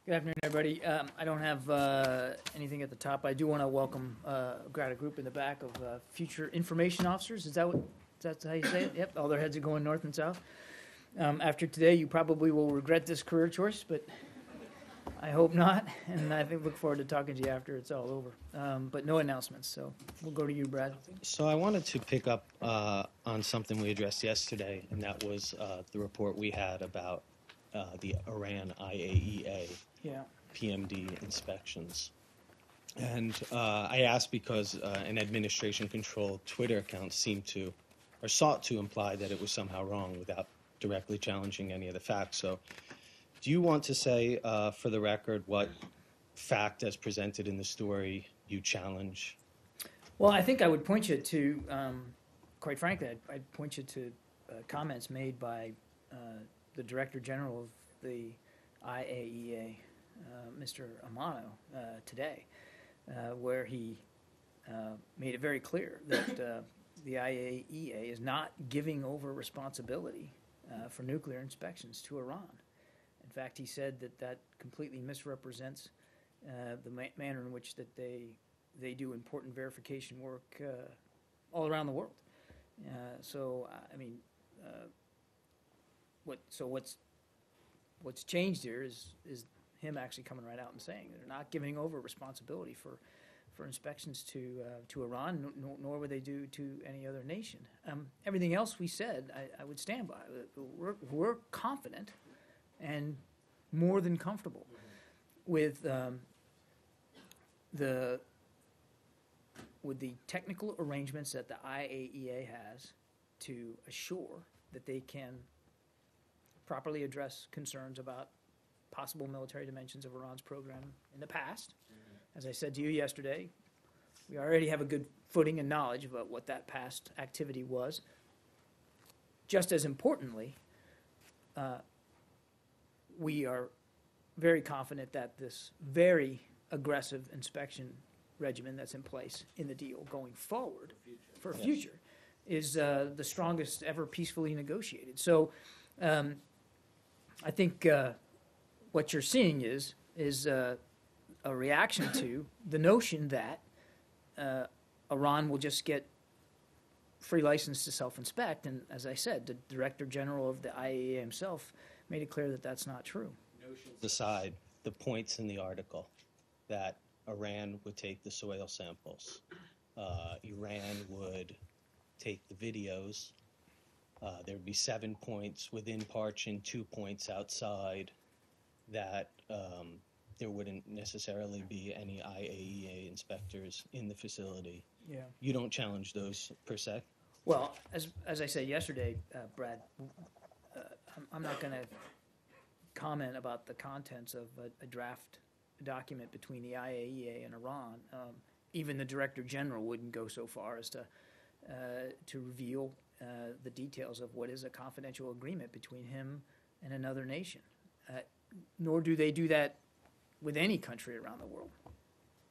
Good afternoon, everybody. I don't have anything at the top. I do want to welcome got a group in the back of future information officers. That's how you say it? Yep, all their heads are going north and south. After today, you probably will regret this career choice, but I hope not. And I think look forward to talking to you after it's all over. But no announcements, so we'll go to you, Brad. So I wanted to pick up on something we addressed yesterday, and that was the report we had about the Iran IAEA Yeah. PMD inspections. And I asked because an administration-controlled Twitter account sought to imply that it was somehow wrong without directly challenging any of the facts. So do you want to say, for the record, what fact as presented in the story you challenge? Well, I think I would point you to, quite frankly, I'd point you to comments made by the Director General of the IAEA, Mr. Amano, today, where he made it very clear that the IAEA is not giving over responsibility for nuclear inspections to Iran. In fact, he said that completely misrepresents the manner in which that they do important verification work all around the world. What's changed here is him actually coming right out and saying they're not giving over responsibility for inspections to Iran, nor would they do to any other nation. Everything else we said, I would stand by. We're confident and more than comfortable with the technical arrangements that the IAEA has to assure that they can properly address concerns about possible military dimensions of Iran's program in the past. As I said to you yesterday, we already have a good footing and knowledge about what that past activity was. Just as importantly, we are very confident that this very aggressive inspection regimen that's in place in the deal going forward for future is the strongest ever peacefully negotiated. So I think what you're seeing is a reaction to the notion that Iran will just get free license to self-inspect. And as I said, the Director General of the IAEA himself made it clear that that's not true. Notions aside, the points in the article that Iran would take the soil samples, Iran would take the videos, there would be 7 points within Parchin, 2 points outside, that there wouldn't necessarily be any IAEA inspectors in the facility. Yeah. You don't challenge those per se? Well, as I said yesterday, Brad, I'm not going to comment about the contents of a draft document between the IAEA and Iran. Even the Director General wouldn't go so far as to reveal the details of what is a confidential agreement between him and another nation. Nor do they do that with any country around the world.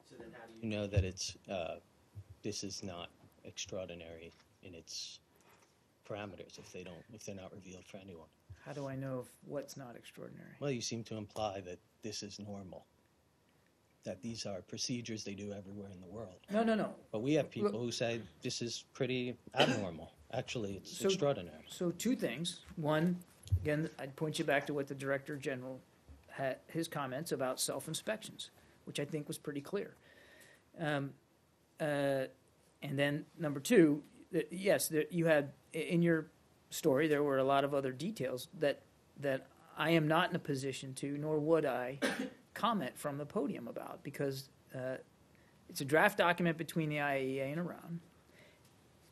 So then how do you know that this is not extraordinary in its parameters if they're not revealed for anyone? How do I know if what's not extraordinary? Well, you seem to imply that this is normal, that these are procedures they do everywhere in the world. No. But we have people who say this is pretty abnormal. Actually, it's extraordinary. So 2 things. One, again, I'd point you back to what the Director General had, his comments about self-inspections, which I think was pretty clear. And then number 2, yes, you had in your story there were a lot of other details that I am not in a position to, nor would I, comment from the podium about, because it's a draft document between the IAEA and Iran.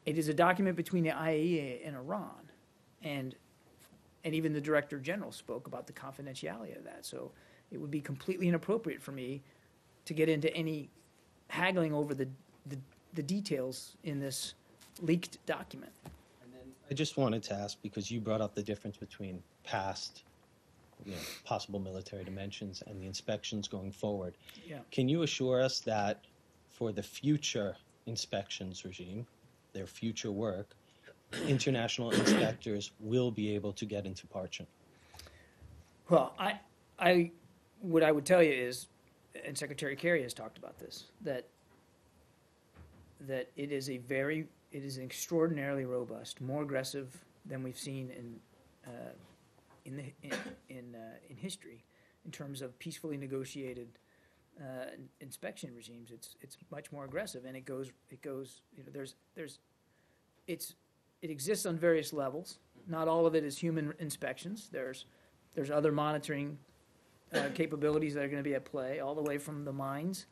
It is a document between the IAEA and Iran, and even the Director General spoke about the confidentiality of that. So it would be completely inappropriate for me to get into any haggling over the details in this leaked document. And then I just wanted to ask, because you brought up the difference between past, possible military dimensions and the inspections going forward. Yeah. Can you assure us that for the future inspections regime, their future work, international inspectors will be able to get into Parchin? Well, I what I would tell you is, and Secretary Kerry has talked about this, that it is an extraordinarily robust, more aggressive than we've seen in history in terms of peacefully negotiated inspection regimes. It's much more aggressive, and it goes. You know, it exists on various levels. Not all of it is human inspections. There's other monitoring capabilities that are going to be at play, all the way from the mines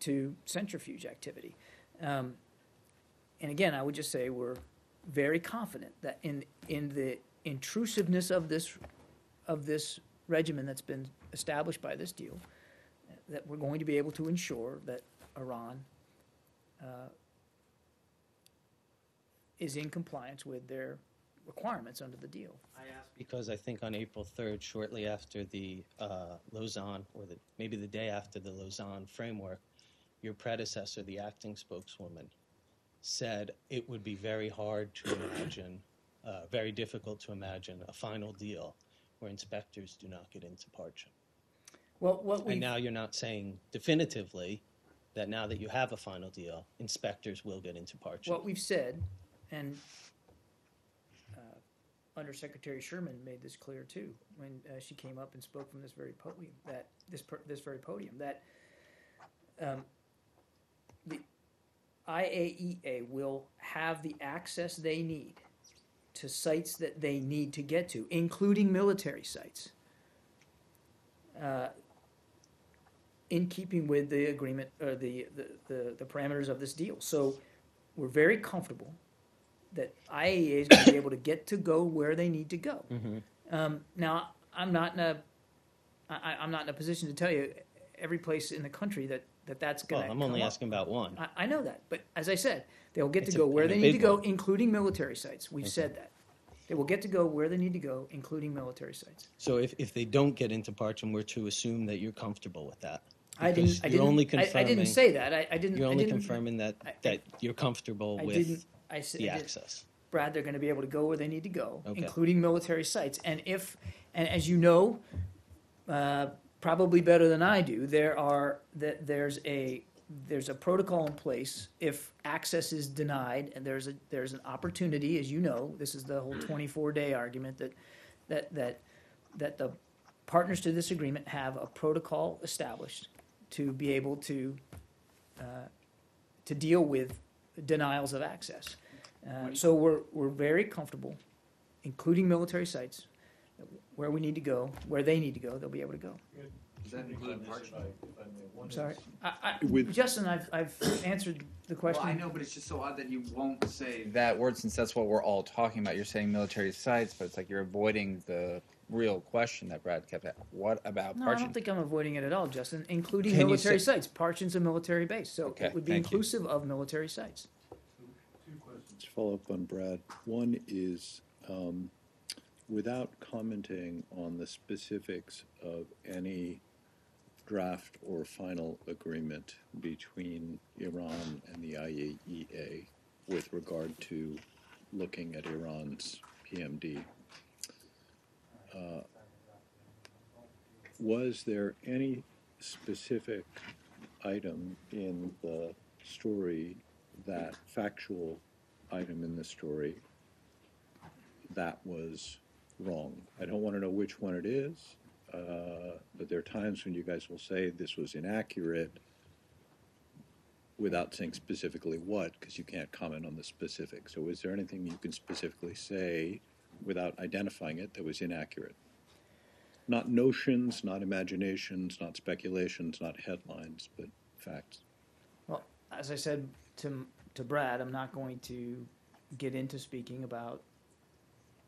to centrifuge activity. And again, I would just say we're very confident that in the intrusiveness of this regimen that's been established by this deal, that we're going to be able to ensure that Iran is in compliance with their requirements under the deal. I asked because I think on April 3rd, shortly after the Lausanne, or maybe the day after the Lausanne framework, your predecessor, the acting spokeswoman, said it would be very hard to imagine, very difficult to imagine a final deal where inspectors do not get into Parchin. Well, And now you're not saying definitively that now that you have a final deal, inspectors will get into Parchin. what we've said, and Under Secretary Sherman made this clear too when she came up and spoke from this very podium. That the IAEA will have the access they need to sites that they need to get to, including military sites, in keeping with the agreement or the parameters of this deal. So we're very comfortable that IAEA is going to be able to get to go where they need to go. Mm-hmm. Now, I'm not in a position to tell you every place in the country that's going to. Well, I'm only asking about one. I know that, but as I said, they'll get It's to go where and a they need to big go, one. including military sites. We've Okay. said that. They will get to go where they need to go, including military sites. So if they don't get into Parchin, we're to assume that you're comfortable with that. I Because didn't. you're only I confirming. didn't say that. I didn't. You're I only didn't, confirming that I- you're comfortable I with didn't. I said. the I did- access. Brad, they're going to be able to go where they need to go, Okay. including military sites. And as you know, probably better than I do, there's a protocol in place if access is denied, and there's an opportunity, as you know, this is the whole 24-day argument that the partners to this agreement have a protocol established to be able to deal with denials of access. So we're very comfortable, including military sites, where we need to go, where they need to go, they'll be able to go. Does that include Parchin? I'm sorry. With- Justin, I've answered the question. Well, I know, but it's just so odd that you won't say that word since that's what we're all talking about. You're saying military sites, but it's like you're avoiding the real question that Brad kept asking. What about No, Parchin? I don't think I'm avoiding it at all, Justin, including Can you military say- sites. Parchin's a military base, so Okay, it would be thank you. inclusive of military sites. To follow up on Brad, one is, without commenting on the specifics of any draft or final agreement between Iran and the IAEA with regard to looking at Iran's PMD, was there any specific item in the story, that factual item in the story, that was wrong? I don't want to know which one it is, but there are times when you guys will say this was inaccurate without saying specifically what, because you can't comment on the specifics. So is there anything you can specifically say without identifying it that was inaccurate? Not notions, not imaginations, not speculations, not headlines, but facts. Well, as I said to Brad, I'm not going to get into speaking about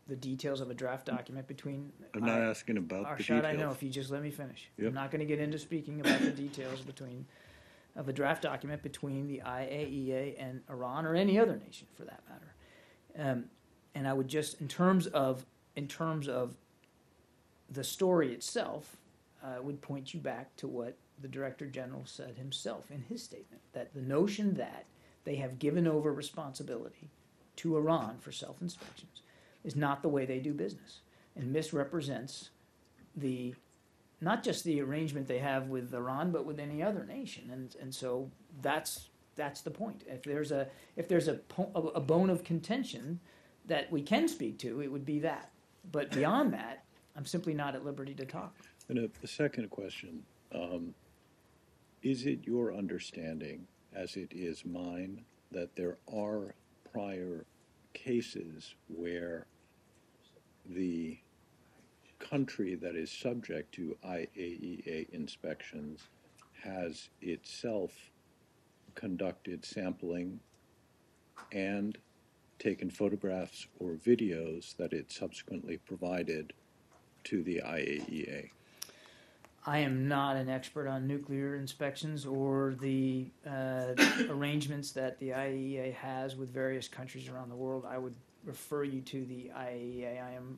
the details of a draft document between. I'm not asking about the Arshad, I know, details. if you just let me finish. Yep. I'm not going to get into speaking about the details of a draft document between the IAEA and Iran, or any other nation for that matter. And I would just, in terms of the story itself, I would point you back to what the Director General said himself in his statement, that the notion that they have given over responsibility to Iran for self-inspections is not the way they do business, and misrepresents the not just the arrangement they have with Iran, but with any other nation. And so that's the point. If there's a bone of contention that we can speak to, it would be that. But beyond that, I'm simply not at liberty to talk. And a second question, is it your understanding, as it is mine, that there are prior cases where the country that is subject to IAEA inspections has itself conducted sampling and taken photographs or videos that it subsequently provided to the IAEA? I am not an expert on nuclear inspections or the arrangements that the IAEA has with various countries around the world. I would refer you to the IAEA. I am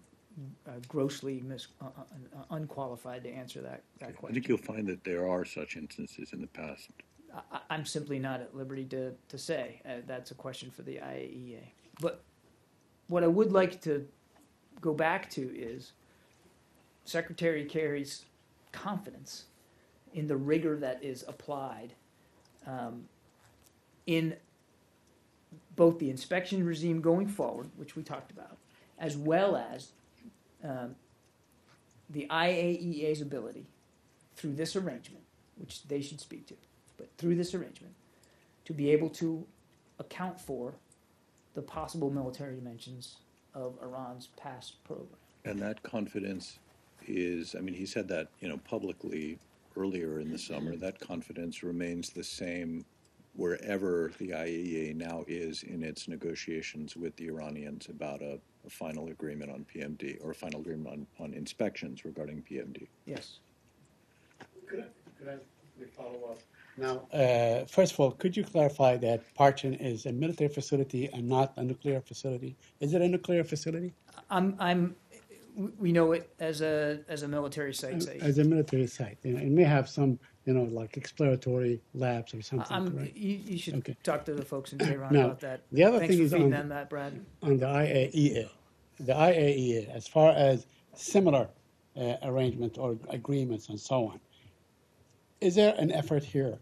grossly unqualified to answer that I question. think you'll find that there are such instances in the past. I'm simply not at liberty to say. That's a question for the IAEA. But what I would like to go back to is Secretary Kerry's confidence in the rigor that is applied in both the inspection regime going forward, which we talked about, as well as the IAEA's ability through this arrangement, which they should speak to, but through this arrangement, to be able to account for the possible military dimensions of Iran's past program. And that confidence is, I mean, he said that, publicly earlier in the summer. That confidence remains the same wherever the IAEA now is in its negotiations with the Iranians about a final agreement on PMD, or a final agreement on inspections regarding PMD. Yes. Could I follow up? Now, first of all, could you clarify that Parchin is a military facility and not a nuclear facility? Is it a nuclear facility? We know it as a military site. As a military site. It may have some, like exploratory labs or something. Correct? You should Okay. talk to the folks in Tehran Now, about that. the other Thanks thing for is feeding on- them that, Brad. On the IAEA. The IAEA, as far as similar arrangement or agreements and so on, is there an effort here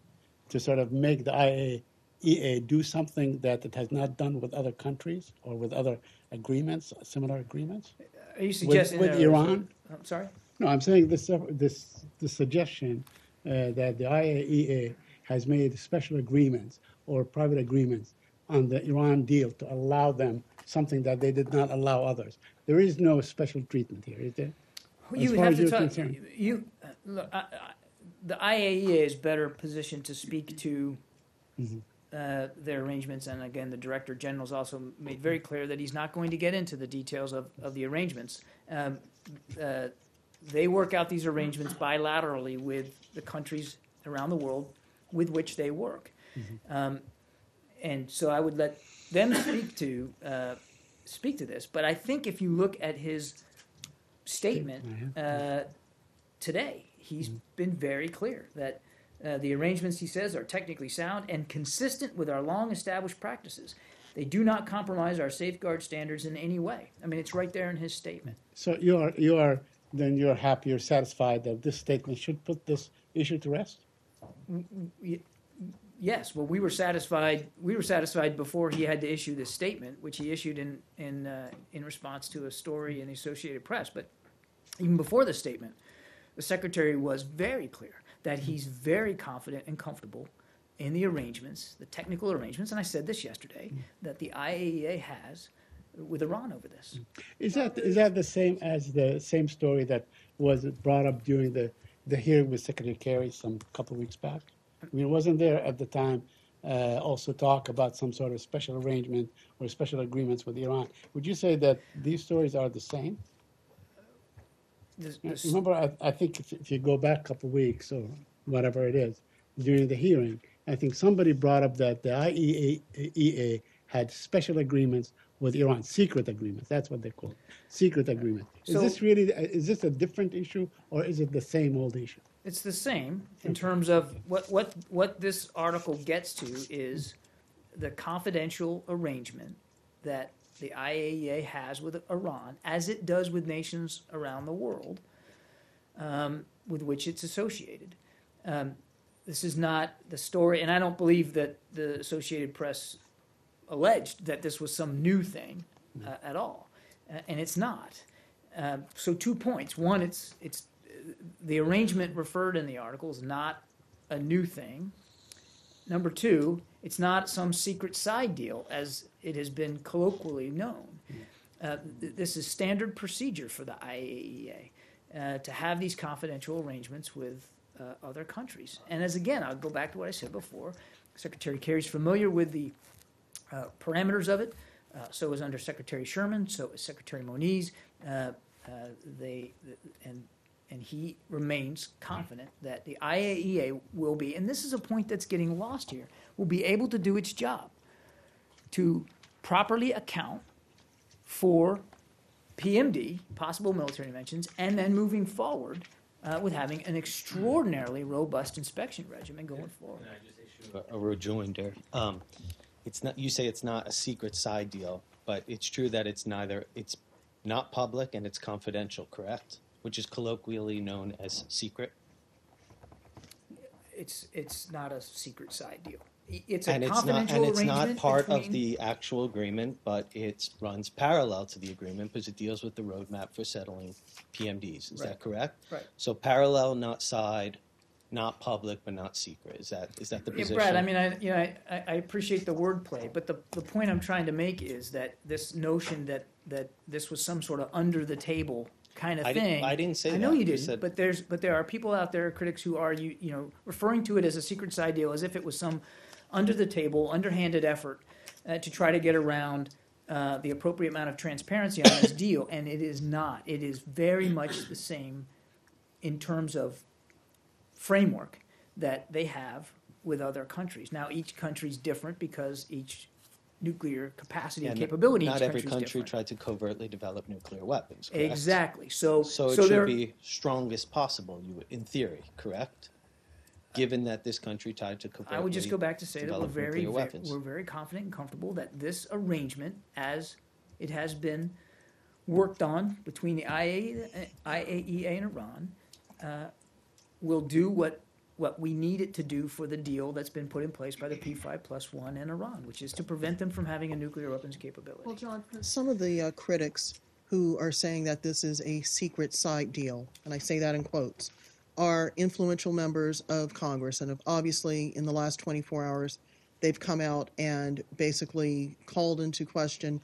to sort of make the IAEA do something that it has not done with other countries or with other agreements, similar agreements? Are you suggesting with there was Iran? I'm sorry? No, I'm saying the suggestion that the IAEA has made special agreements or private agreements on the Iran deal to allow them something that they did not allow others. There is no special treatment here, is there? You As would far have as to you're talk. concerned. Look, the IAEA is better positioned to speak to their arrangements, and again, the Director General's also made very clear that he's not going to get into the details of the arrangements. They work out these arrangements bilaterally with the countries around the world with which they work, and so I would let them speak to this. But I think if you look at his statement today, he's been very clear that the arrangements, he says, are technically sound and consistent with our long-established practices. They do not compromise our safeguard standards in any way. I mean, it's right there in his statement. So you're happy, you're satisfied that this statement should put this issue to rest? Yes, well, we were satisfied. We were satisfied before he had to issue this statement, which he issued in response to a story in the Associated Press. But even before the statement, the Secretary was very clear that he's very confident and comfortable in the arrangements, the technical arrangements, and I said this yesterday, that the IAEA has with Iran over this. Is that the same as the same story that was brought up during the hearing with Secretary Kerry some couple of weeks back? I mean, wasn't there at the time also talk about some sort of special arrangement or special agreements with Iran? Would you say that these stories are the same? Remember, I think if you go back a couple of weeks or whatever it is, during the hearing, I think somebody brought up that the IAEA had special agreements with Iran, secret agreements. That's what they call it, secret agreement. Is this a different issue or is it the same old issue? It's the same in terms of what this article gets to is the confidential arrangement that the IAEA has with Iran, as it does with nations around the world, with which it's associated. This is not the story, and I don't believe that the Associated Press alleged that this was some new thing at all, and it's not. So 2 points. One, it's the arrangement referred in the article is not a new thing. Number two, it's not some secret side deal as it has been colloquially known. This is standard procedure for the IAEA to have these confidential arrangements with other countries. And as again, I'll go back to what I said before. Secretary Kerry's familiar with the parameters of it. So is Under Secretary Sherman. So is Secretary Moniz. And he remains confident that the IAEA will be, and this is a point that's getting lost here, will be able to do its job to properly account for PMD, possible military interventions, and then moving forward with having an extraordinarily robust inspection regimen going forward. A rejoinder. It's not. You say it's not a secret side deal, but it's true that it's neither. It's not public and it's confidential, correct? Which is colloquially known as secret. It's not a secret side deal. It's a And confidential it's not arrangement part of between- the actual agreement, but it runs parallel to the agreement because it deals with the roadmap for settling PMDs. Is Right. that correct? Right. So parallel, not side, not public, but not secret. Is that the Yeah, position? Brad, I mean, I appreciate the wordplay, but the point I'm trying to make is that this notion that this was some sort of under the table kind of I thing. didn't say I know that. you You didn't, said- but there are people out there, critics who are referring to it as a secret side deal, as if it was some under the table, underhanded effort to try to get around the appropriate amount of transparency on this deal, and it is not. It is very much the same in terms of framework that they have with other countries. Now, each country's different because each nuclear capacity and And capability not each every country's country different. tried to covertly develop nuclear weapons. Correct? Exactly. So So it there- should be strongest possible, in theory, correct? Given that this country tried to covertly I would just go back to say that develop nuclear weapons. we're very confident and comfortable that this arrangement, as it has been worked on between the IAEA and Iran, will do what we need it to do for the deal that's been put in place by the P5+1 and Iran, which is to prevent them from having a nuclear weapons capability. Well, John, some of the critics who are saying that this is a secret side deal, and I say that in quotes, are influential members of Congress and have obviously in the last 24 hours they've come out and basically called into question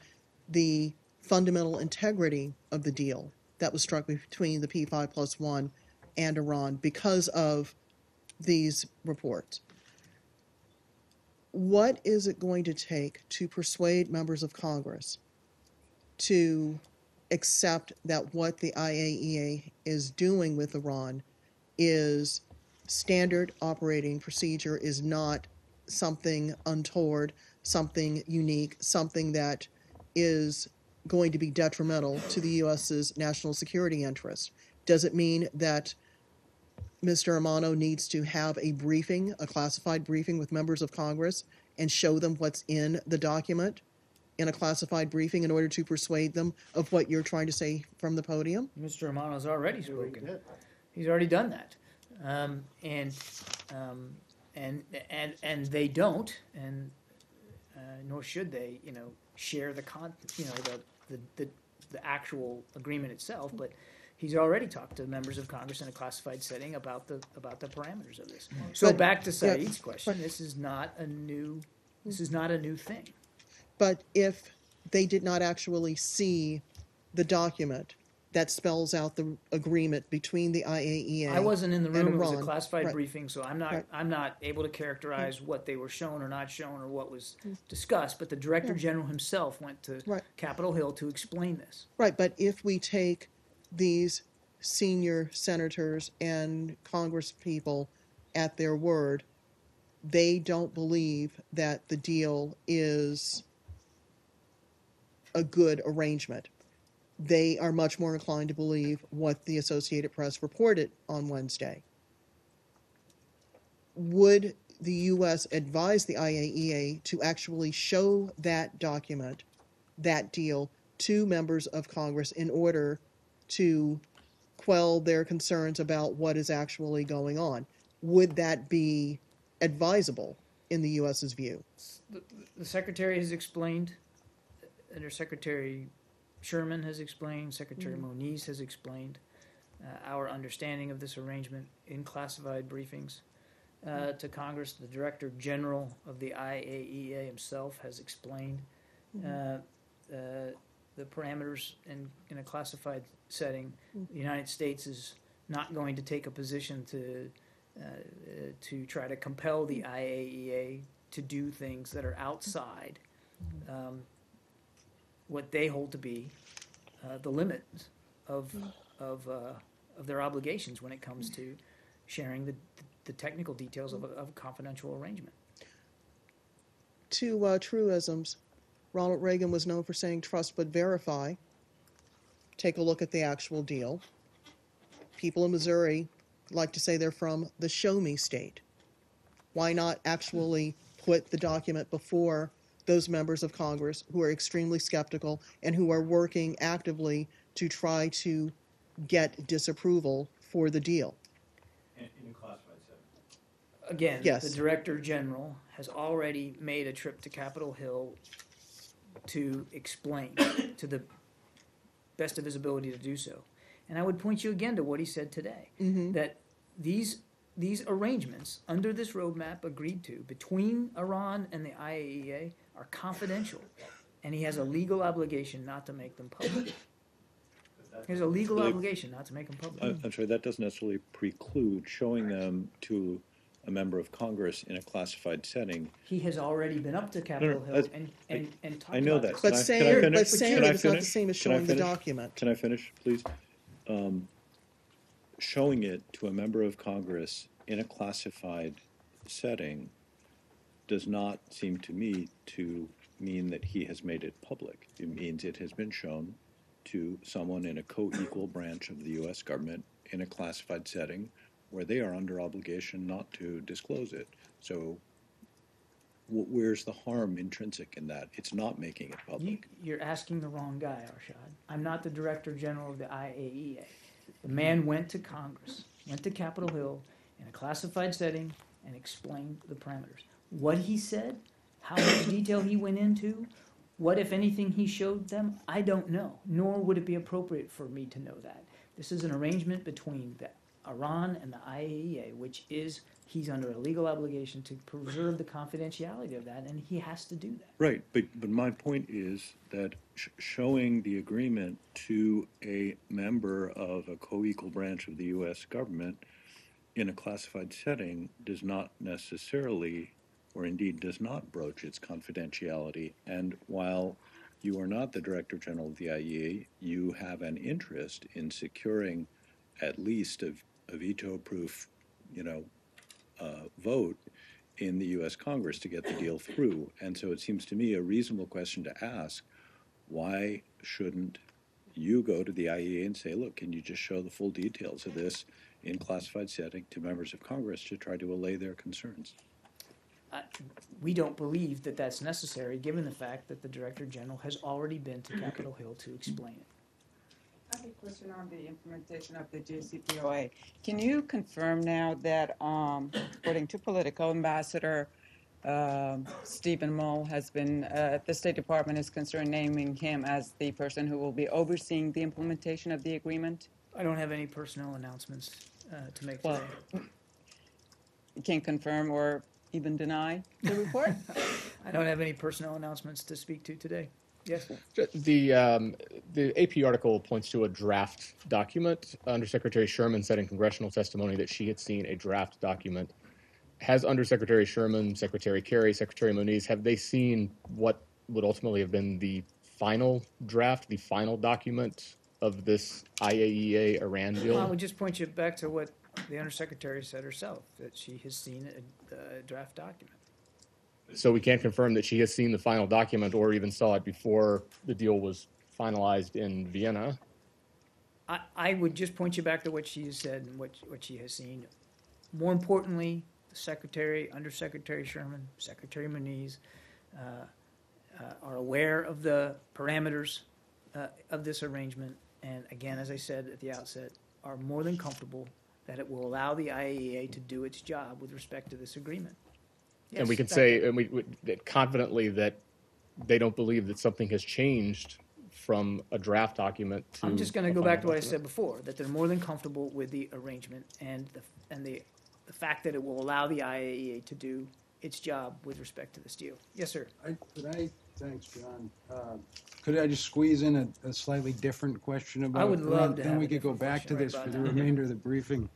the fundamental integrity of the deal that was struck between the P5+1 and Iran because of these reports. What is it going to take to persuade members of Congress to accept that what the IAEA is doing with Iran is standard operating procedure, is not something untoward, something unique, something that is going to be detrimental to the U.S.'s national security interests? Does it mean that Mr. Amano needs to have a briefing, a classified briefing with members of Congress and show them what's in the document in a classified briefing in order to persuade them of what you're trying to say from the podium? Mr. Romano's already spoken. He's already done that, and they don't, and nor should they, share the the actual agreement itself. But he's already talked to members of Congress in a classified setting about the parameters of this. So But- back to yeah, Saeed's question, but- this is not a new thing. But if they did not actually see the document that spells out the agreement between the IAEA, I wasn't in the room. It was a Iran. classified Right. briefing, so I'm not. Right. I'm not able to characterize what they were shown or not shown or what was discussed. But the Director Yeah. General himself went to Right. Capitol Hill to explain this. Right, but if we take these senior senators and Congress people at their word, they don't believe that the deal is a good arrangement. They are much more inclined to believe what the Associated Press reported on Wednesday. Would the U.S. advise the IAEA to actually show that document, that deal, to members of Congress in order to quell their concerns about what is actually going on. Would that be advisable in the U.S.'s view? The Secretary has explained, Undersecretary Sherman has explained, Secretary Moniz has explained our understanding of this arrangement in classified briefings to Congress. The Director General of the IAEA himself has explained the parameters in a classified setting. The United States is not going to take a position to try to compel the IAEA to do things that are outside what they hold to be the limit of their obligations when it comes to sharing the technical details of a confidential arrangement. Two truisms. Ronald Reagan was known for saying trust but verify. Take a look at the actual deal. People in Missouri like to say they're from the show me state. Why not actually put the document before those members of Congress who are extremely skeptical and who are working actively to try to get disapproval for the deal? In a classified setting. Again, Yes. the Director General has already made a trip to Capitol Hill to explain to the best of his ability to do so. And I would point you again to what he said today, that these arrangements under this roadmap agreed to between Iran and the IAEA are confidential, and he has a legal obligation not to make them public. He has a legal obligation not to make them public. I'm sorry, that doesn't necessarily preclude showing them to a member of Congress in a classified setting. He has already been up to Capitol no, Hill that's- and talked I know about that. this. But Can I saying, finish? but saying Can I it is not the finish? same as Can I showing the finish? document. Can I finish, please? Showing it to a member of Congress in a classified setting does not seem to me to mean that he has made it public. It means it has been shown to someone in a co-equal branch of the U.S. government in a classified setting where they are under obligation not to disclose it. So where's the harm intrinsic in that? It's not making it public. You're asking the wrong guy, Arshad. I'm not the Director General of the IAEA. The man went to Congress, went to Capitol Hill in a classified setting and explained the parameters. What he said, how much detail he went into, what, if anything, he showed them, I don't know, nor would it be appropriate for me to know that. This is an arrangement between Iran and the IAEA, which is, he's under a legal obligation to preserve the confidentiality of that, and he has to do that. Right, but my point is that showing the agreement to a member of a co-equal branch of the U.S. government in a classified setting does not necessarily, or indeed does not, broach its confidentiality. And while you are not the Director General of the IAEA, you have an interest in securing at least a veto-proof, vote in the U.S. Congress to get the deal through. And so it seems to me a reasonable question to ask, why shouldn't you go to the IAEA and say, look, can you just show the full details of this in classified setting to members of Congress to try to allay their concerns? We don't believe that that's necessary, given the fact that the Director General has already been to Capitol Hill to explain it. I have a question on the implementation of the JCPOA. Can you confirm now that, according to Politico, Ambassador Stephen Mull has been, the State Department is concerned naming him as the person who will be overseeing the implementation of the agreement? I don't have any personnel announcements to make Well, today. you can't confirm or even deny the report? I don't have any personnel announcements to speak to today. Yes? The AP article points to a draft document. Undersecretary Sherman said in congressional testimony that she had seen a draft document. Has Undersecretary Sherman, Secretary Kerry, Secretary Moniz, have they seen what would ultimately have been the final draft, the final document of this IAEA Iran deal? I would just point you back to what the Undersecretary said herself, that she has seen a draft document. So we can't confirm that she has seen the final document or even saw it before the deal was finalized in Vienna. I would just point you back to what she has said and what she has seen. More importantly, the Secretary, Undersecretary Sherman, Secretary Moniz are aware of the parameters of this arrangement. And again, as I said at the outset, are more than comfortable that it will allow the IAEA to do its job with respect to this agreement. And we Yes, can that- say, and that confidently that they don't believe that something has changed from a draft document to. I'm just going to a go back to final what I document. said before, that they're more than comfortable with the arrangement and the fact that it will allow the IAEA to do its job with respect to this deal. Yes, sir. Thanks, John. Could I just squeeze in a slightly different question about? would love to Then have we a could go different back to question right this about for the now. remainder of the briefing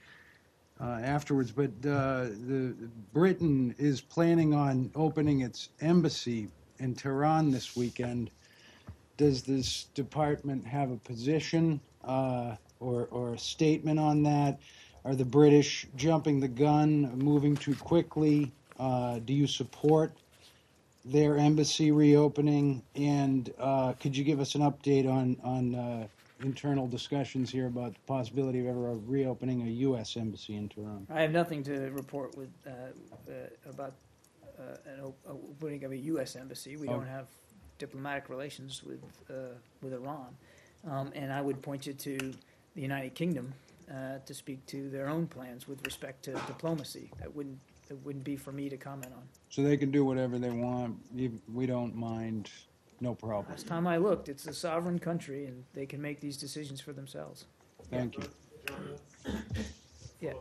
afterwards. But the Britain is planning on opening its embassy in Tehran this weekend. Does this department have a position or a statement on that? Are the British jumping the gun, moving too quickly? Do you support their embassy reopening? And could you give us an update on internal discussions here about the possibility of ever reopening a U.S. embassy in Tehran? I have nothing to report with about an opening of a U.S. embassy. We don't have diplomatic relations with Iran, and I would point you to the United Kingdom to speak to their own plans with respect to diplomacy. It wouldn't be for me to comment on. So they can do whatever they want. We don't mind. No problem. Last time I looked, it's a sovereign country, and they can make these decisions for themselves. Thank you. Yeah.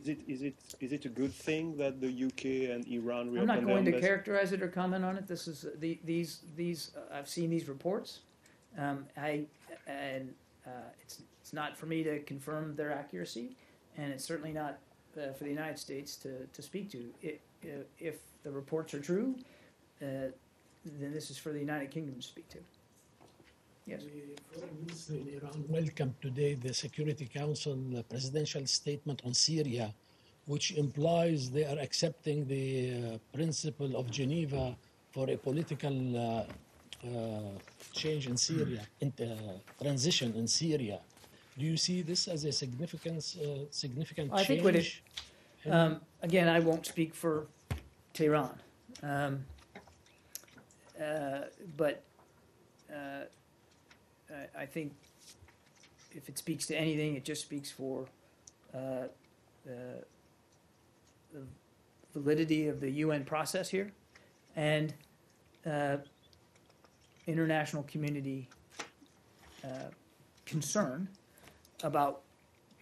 Is it a good thing that the UK and Iran I'm reopened not going to embassy? characterize it or comment on it. This is these. I've seen these reports. It's not for me to confirm their accuracy, and it's certainly not for the United States to speak to. If the reports are true, then this is for the United Kingdom to speak to. Yes. The Foreign Minister in Iran welcomed today the Security Council presidential statement on Syria, which implies they are accepting the principle of Geneva for a political change in Syria, transition in Syria. Do you see this as a significant I think what it, again, I won't speak for Tehran, but I think if it speaks to anything, it just speaks for the validity of the UN process here and international community concern about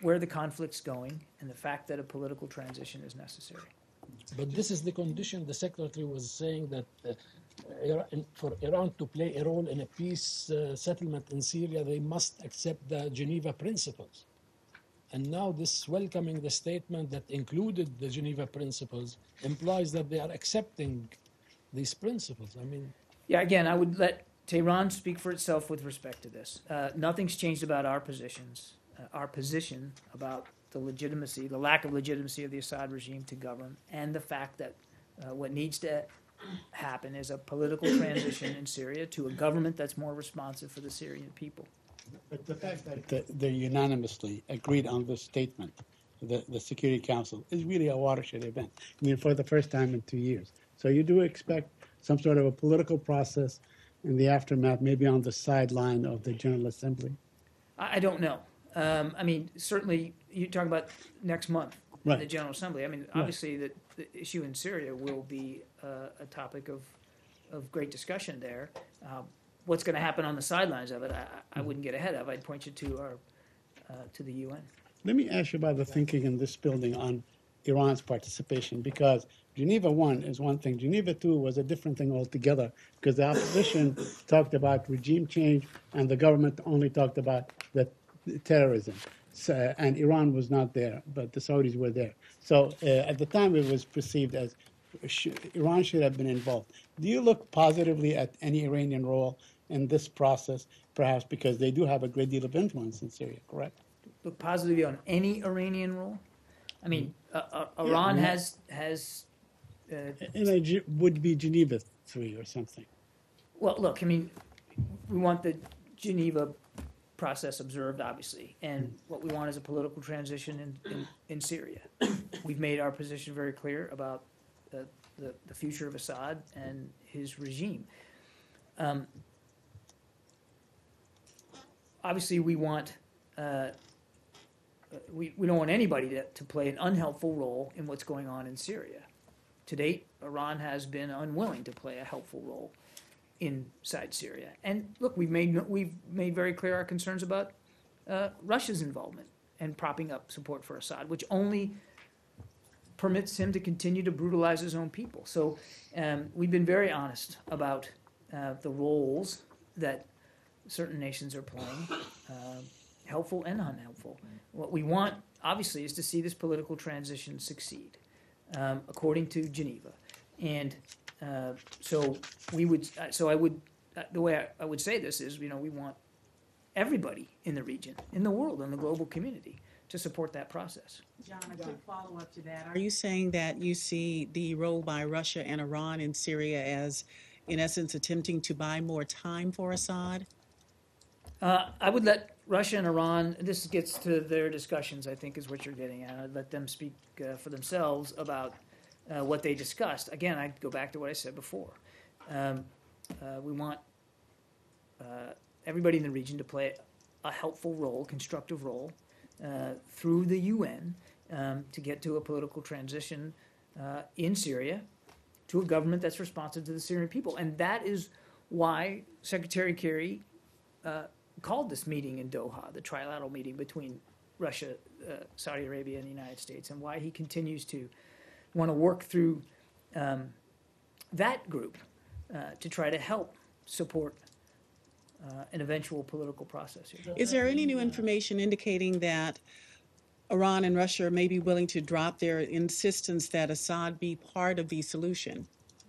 where the conflict's going and the fact that a political transition is necessary. But this is the condition. The secretary was saying that for Iran to play a role in a peace settlement in Syria, they must accept the Geneva principles. And now this welcoming the statement that included the Geneva principles implies that they are accepting these principles. I mean, yeah, again, I would let Tehran speak for itself with respect to this. Nothing's changed about our positions, our position about the legitimacy, the lack of legitimacy of the Assad regime to govern, and the fact that what needs to happen is a political transition in Syria to a government that's more responsive for the Syrian people. But the fact that they unanimously agreed on this statement, the Security Council, is really a watershed event. I mean, for the first time in 2 years. So you do expect some sort of a political process in the aftermath, maybe on the sideline of the General Assembly? I don't know. I mean, certainly you talk about next month in the Right. General Assembly. I mean, obviously the issue in Syria will be a topic of great discussion there. What's going to happen on the sidelines of it, I wouldn't get ahead of. I'd point you to the UN. Let me ask you about the thinking in this building on Iran's participation, because Geneva 1 is one thing. Geneva 2 was a different thing altogether, because the opposition talked about regime change and the government only talked about the terrorism. So, and Iran was not there, but the Saudis were there. So at the time it was perceived as Iran should have been involved. Do you look positively at any Iranian role in this process, perhaps because they do have a great deal of influence in Syria, correct? Look positively on any Iranian role. I mean, Iran has would be Geneva 3 or something. well, look, I mean, we want the Geneva process observed, obviously, and what we want is a political transition in Syria. We've made our position very clear about the future of Assad and his regime. Obviously, we want we don't want anybody to play an unhelpful role in what's going on in Syria. To date, Iran has been unwilling to play a helpful role inside Syria. And look, we've made very clear our concerns about Russia's involvement and propping up support for Assad, which only permits him to continue to brutalize his own people. So we've been very honest about the roles that certain nations are playing, helpful and unhelpful. What we want, obviously, is to see this political transition succeed, according to Geneva. And so I would, the way I would say this is, we want everybody in the region, in the world, in the global community to support that process. John, a quick follow-up to that. Are you saying that you see the role by Russia and Iran in Syria as, in essence, attempting to buy more time for Assad? I would let Russia and Iran, this gets to their discussions, I think is what you're getting at. I'd let them speak for themselves about what they discussed. Again, I'd go back to what I said before. We want everybody in the region to play a helpful role, constructive role, through the UN to get to a political transition in Syria to a government that's responsive to the Syrian people. And that is why Secretary Kerry called this meeting in Doha, the trilateral meeting between Russia, Saudi Arabia, and the United States, and why he continues to want to work through that group to try to help support an eventual political process here. Is there any new information indicating that Iran and Russia may be willing to drop their insistence that Assad be part of the solution?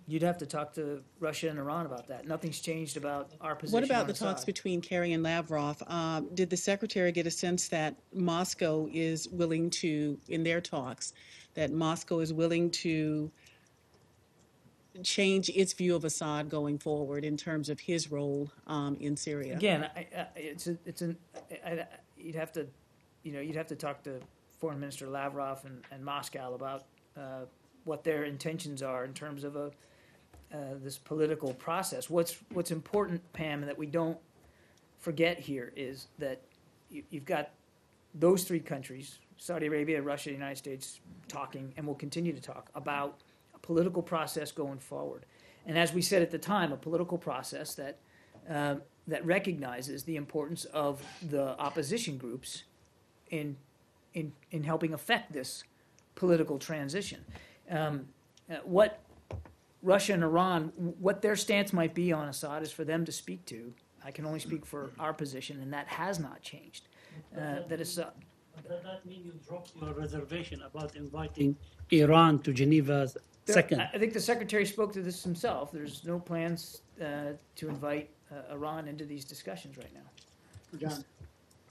You'd have to talk to Russia and Iran about that. Nothing's changed about our position. What about on the Assad. talks between Kerry and Lavrov? Did the Secretary get a sense that Moscow is willing to, in their talks, that Moscow is willing to change its view of Assad going forward in terms of his role in Syria? Again, you'd have to talk to Foreign Minister Lavrov and Moscow about what their intentions are in terms of this political process. What's important, Pam, that we don't forget here is that you've got those three countries, Saudi Arabia, Russia, the United States, talking and will continue to talk about a political process going forward. And as we said at the time, a political process that recognizes the importance of the opposition groups in helping affect this political transition. What Russia and Iran, what their stance might be on Assad is for them to speak to. I can only speak for our position, and that has not changed. That is. Does that mean you dropped your reservation about inviting Iran to Geneva second? I think the Secretary spoke to this himself. There's no plans to invite Iran into these discussions right now. John?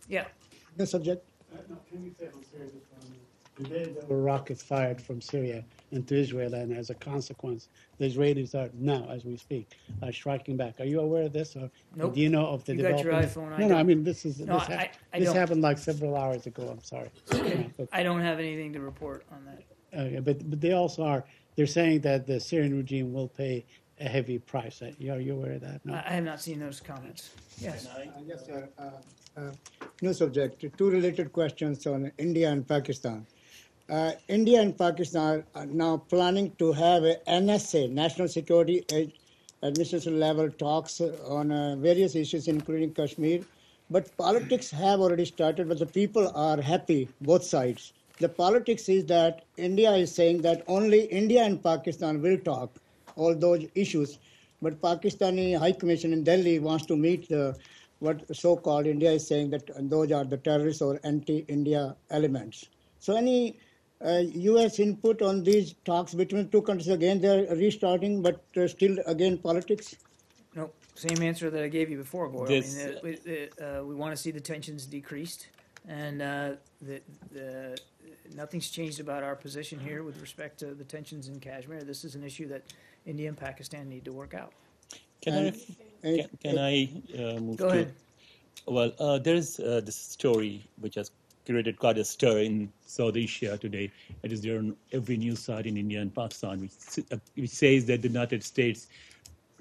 Yeah. The subject? No, can you say on Syria? Today there were rockets fired from Syria into Israel, and as a consequence, the Israelis are now, as we speak, striking back. Are you aware of this, or nope. do you know of the development? Got your iPhone. No, I mean this this happened like several hours ago. I'm sorry. I don't have anything to report on that. But they also are. They're saying that the Syrian regime will pay a heavy price. Are you aware of that? No? I have not seen those comments. Yes. Yes, sir. New subject. Two related questions on India and Pakistan. India and Pakistan are now planning to have a NSA, National Security Administration level talks on various issues, including Kashmir. But politics have already started, but the people are happy, both sides. The politics is that India is saying that only India and Pakistan will talk all those issues. But Pakistani High Commission in Delhi wants to meet what so-called India is saying that those are the terrorist or anti-India elements. So any U.S. input on these talks between the two countries? Again, they're restarting, but still, again, politics? No, same answer that I gave you before, Boyle. We want to see the tensions decreased, and nothing's changed about our position here with respect to the tensions in Kashmir. This is an issue that India and Pakistan need to work out. Can I move Go ahead. Well, there's this story which has created quite a stir in South Asia today. It is there on every news site in India and Pakistan, which says that the United States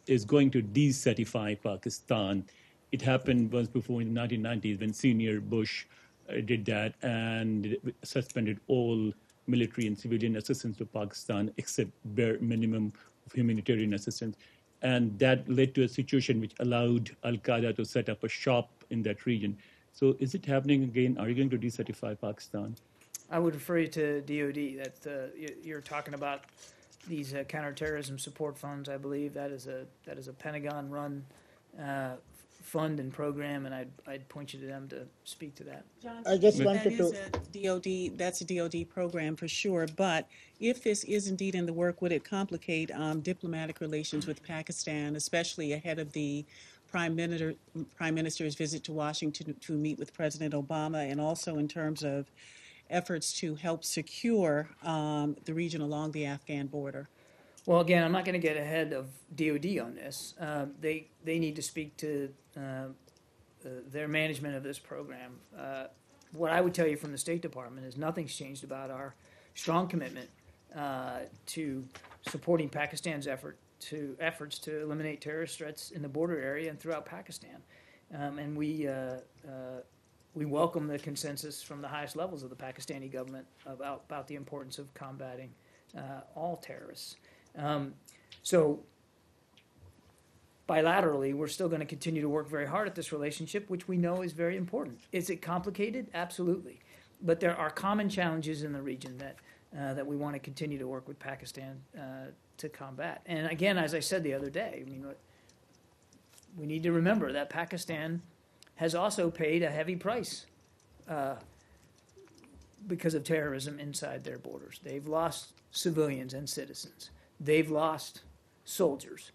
is going to decertify Pakistan. It happened once before in the 1990s when Senior Bush did that and suspended all military and civilian assistance to Pakistan except bare minimum of humanitarian assistance. And that led to a situation which allowed Al-Qaeda to set up a shop in that region. So is it happening again? Are you going to decertify Pakistan? I would refer you to DOD. That you're talking about these counterterrorism support funds. I believe that is a Pentagon-run fund and program, and I'd point you to them to speak to that. John, I just that wanted is to. a DOD. That's a DOD program for sure. But if this is indeed in the work, would it complicate diplomatic relations with Pakistan, especially ahead of the Prime Minister's visit to Washington to meet with President Obama, and also in terms of efforts to help secure the region along the Afghan border? Well, again, I'm not going to get ahead of DOD on this. They need to speak to their management of this program. What I would tell you from the State Department is nothing's changed about our strong commitment to supporting Pakistan's efforts to eliminate terrorist threats in the border area and throughout Pakistan. And we welcome the consensus from the highest levels of the Pakistani government about the importance of combating all terrorists. So bilaterally, we're still going to continue to work very hard at this relationship, which we know is very important. Is it complicated? Absolutely. But there are common challenges in the region that we want to continue to work with Pakistan to combat. And again, as I said the other day, I mean, we need to remember that Pakistan has also paid a heavy price because of terrorism inside their borders. They've lost civilians and citizens. They've lost soldiers.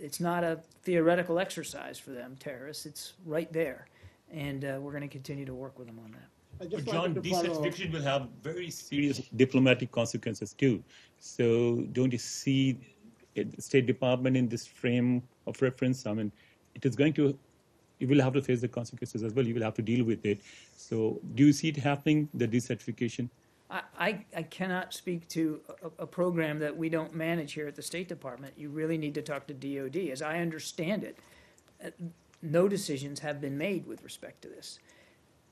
It's not a theoretical exercise for them, terrorists. It's right there. And we're going to continue to work with them on that. But John, decertification will have very serious diplomatic consequences too. So don't you see the State Department in this frame of reference? I mean, you will have to face the consequences as well. You will have to deal with it. So do you see it happening, the decertification? I cannot speak to a program that we don't manage here at the State Department. You really need to talk to DOD. As I understand it, no decisions have been made with respect to this.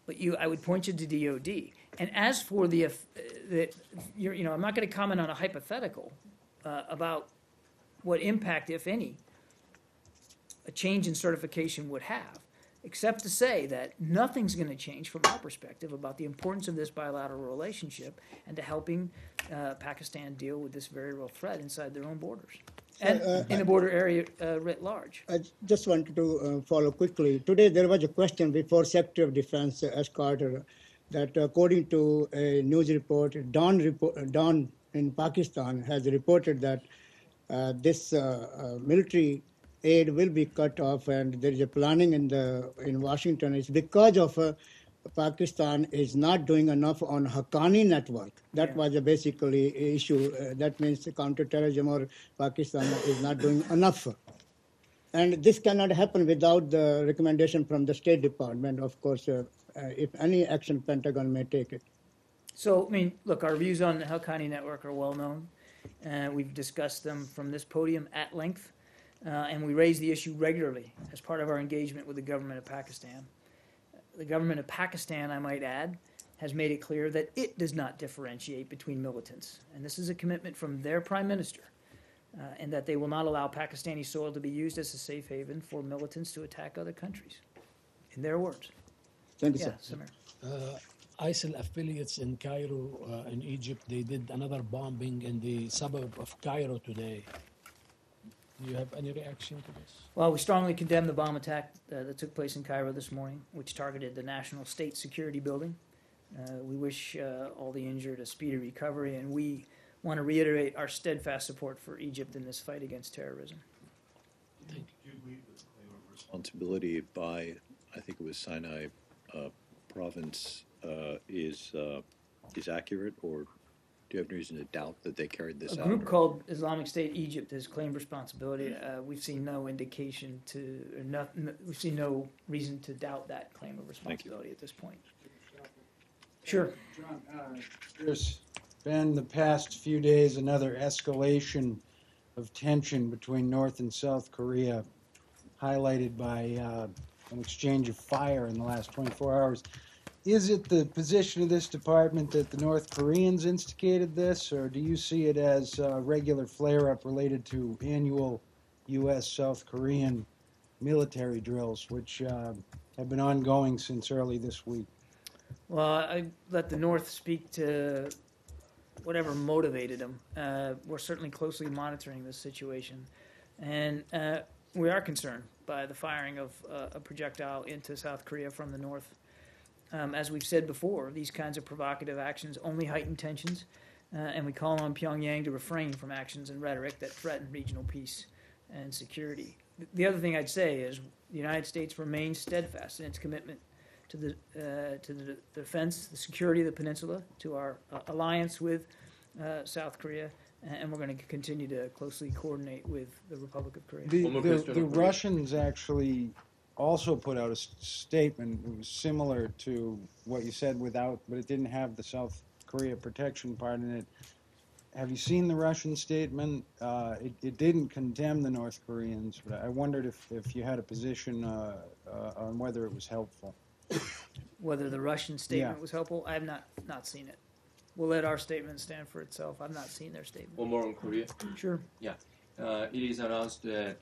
But I would point you to DOD. And as for I'm not going to comment on a hypothetical about what impact, if any, a change in certification would have, except to say that nothing's going to change from our perspective about the importance of this bilateral relationship and to helping Pakistan deal with this very real threat inside their own borders and in the border area writ large. I just wanted to follow quickly. Today there was a question before Secretary of Defense S. Carter that according to a news report, Dawn in Pakistan has reported that this military aid will be cut off, and there is a planning in Washington. It's because of Pakistan is not doing enough on Haqqani network. That was a basically issue. That means counterterrorism or Pakistan is not doing enough. And this cannot happen without the recommendation from the State Department. Of course, if any action, Pentagon may take it. So, I mean, look, our views on the Haqqani network are well known. We've discussed them from this podium at length. And we raise the issue regularly as part of our engagement with the government of Pakistan. The government of Pakistan, I might add, has made it clear that it does not differentiate between militants. And this is a commitment from their prime minister, and that they will not allow Pakistani soil to be used as a safe haven for militants to attack other countries. In their words. Thank you, yeah, sir. Samir. ISIL affiliates in Cairo, in Egypt, they did another bombing in the suburb of Cairo today. Do you have any reaction to this? Well, we strongly condemn the bomb attack that took place in Cairo this morning, which targeted the National State Security Building. We wish all the injured a speedy recovery, and we want to reiterate our steadfast support for Egypt in this fight against terrorism. Do you agree that the claim of responsibility by, I think it was Sinai province, is accurate, or do you have any reason to doubt that they carried this out? A group called Islamic State Egypt has claimed responsibility. We've seen no indication we've seen no reason to doubt that claim of responsibility at this point. Sure. John, there's been the past few days another escalation of tension between North and South Korea, highlighted by an exchange of fire in the last 24 hours. Is it the position of this department that the North Koreans instigated this, or do you see it as a regular flare-up related to annual U.S.-South Korean military drills, which have been ongoing since early this week? Well, I let the North speak to whatever motivated them. We're certainly closely monitoring this situation, and we are concerned by the firing of a projectile into South Korea from the North. As we've said before, these kinds of provocative actions only heighten tensions, and we call on Pyongyang to refrain from actions and rhetoric that threaten regional peace and security. The other thing I'd say is the United States remains steadfast in its commitment to the defense, the security of the peninsula, to our alliance with South Korea, and we're going to continue to closely coordinate with the Republic of Korea. The Russians actually also put out a statement that was similar to what you said but it didn't have the South Korea protection part in it. Have you seen the Russian statement? It didn't condemn the North Koreans, but I wondered if you had a position on whether it was helpful. Whether the Russian statement was helpful, I have not seen it. We'll let our statement stand for itself. I've not seen their statement. One more on Korea. Sure. Yeah. It is announced that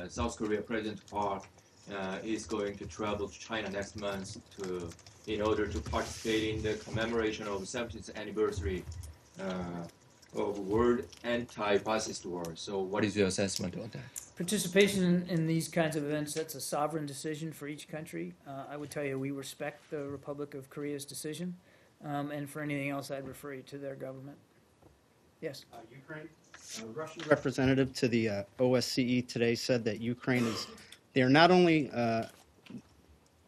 South Korea President Park is going to travel to China next month in order to participate in the commemoration of the 70th anniversary of World Anti-Fascist War. So what is your assessment on that? Participation in these kinds of events, that's a sovereign decision for each country. I would tell you we respect the Republic of Korea's decision, and for anything else I'd refer you to their government. Yes? Ukraine. Russian representative to the OSCE today said that Ukraine they're not only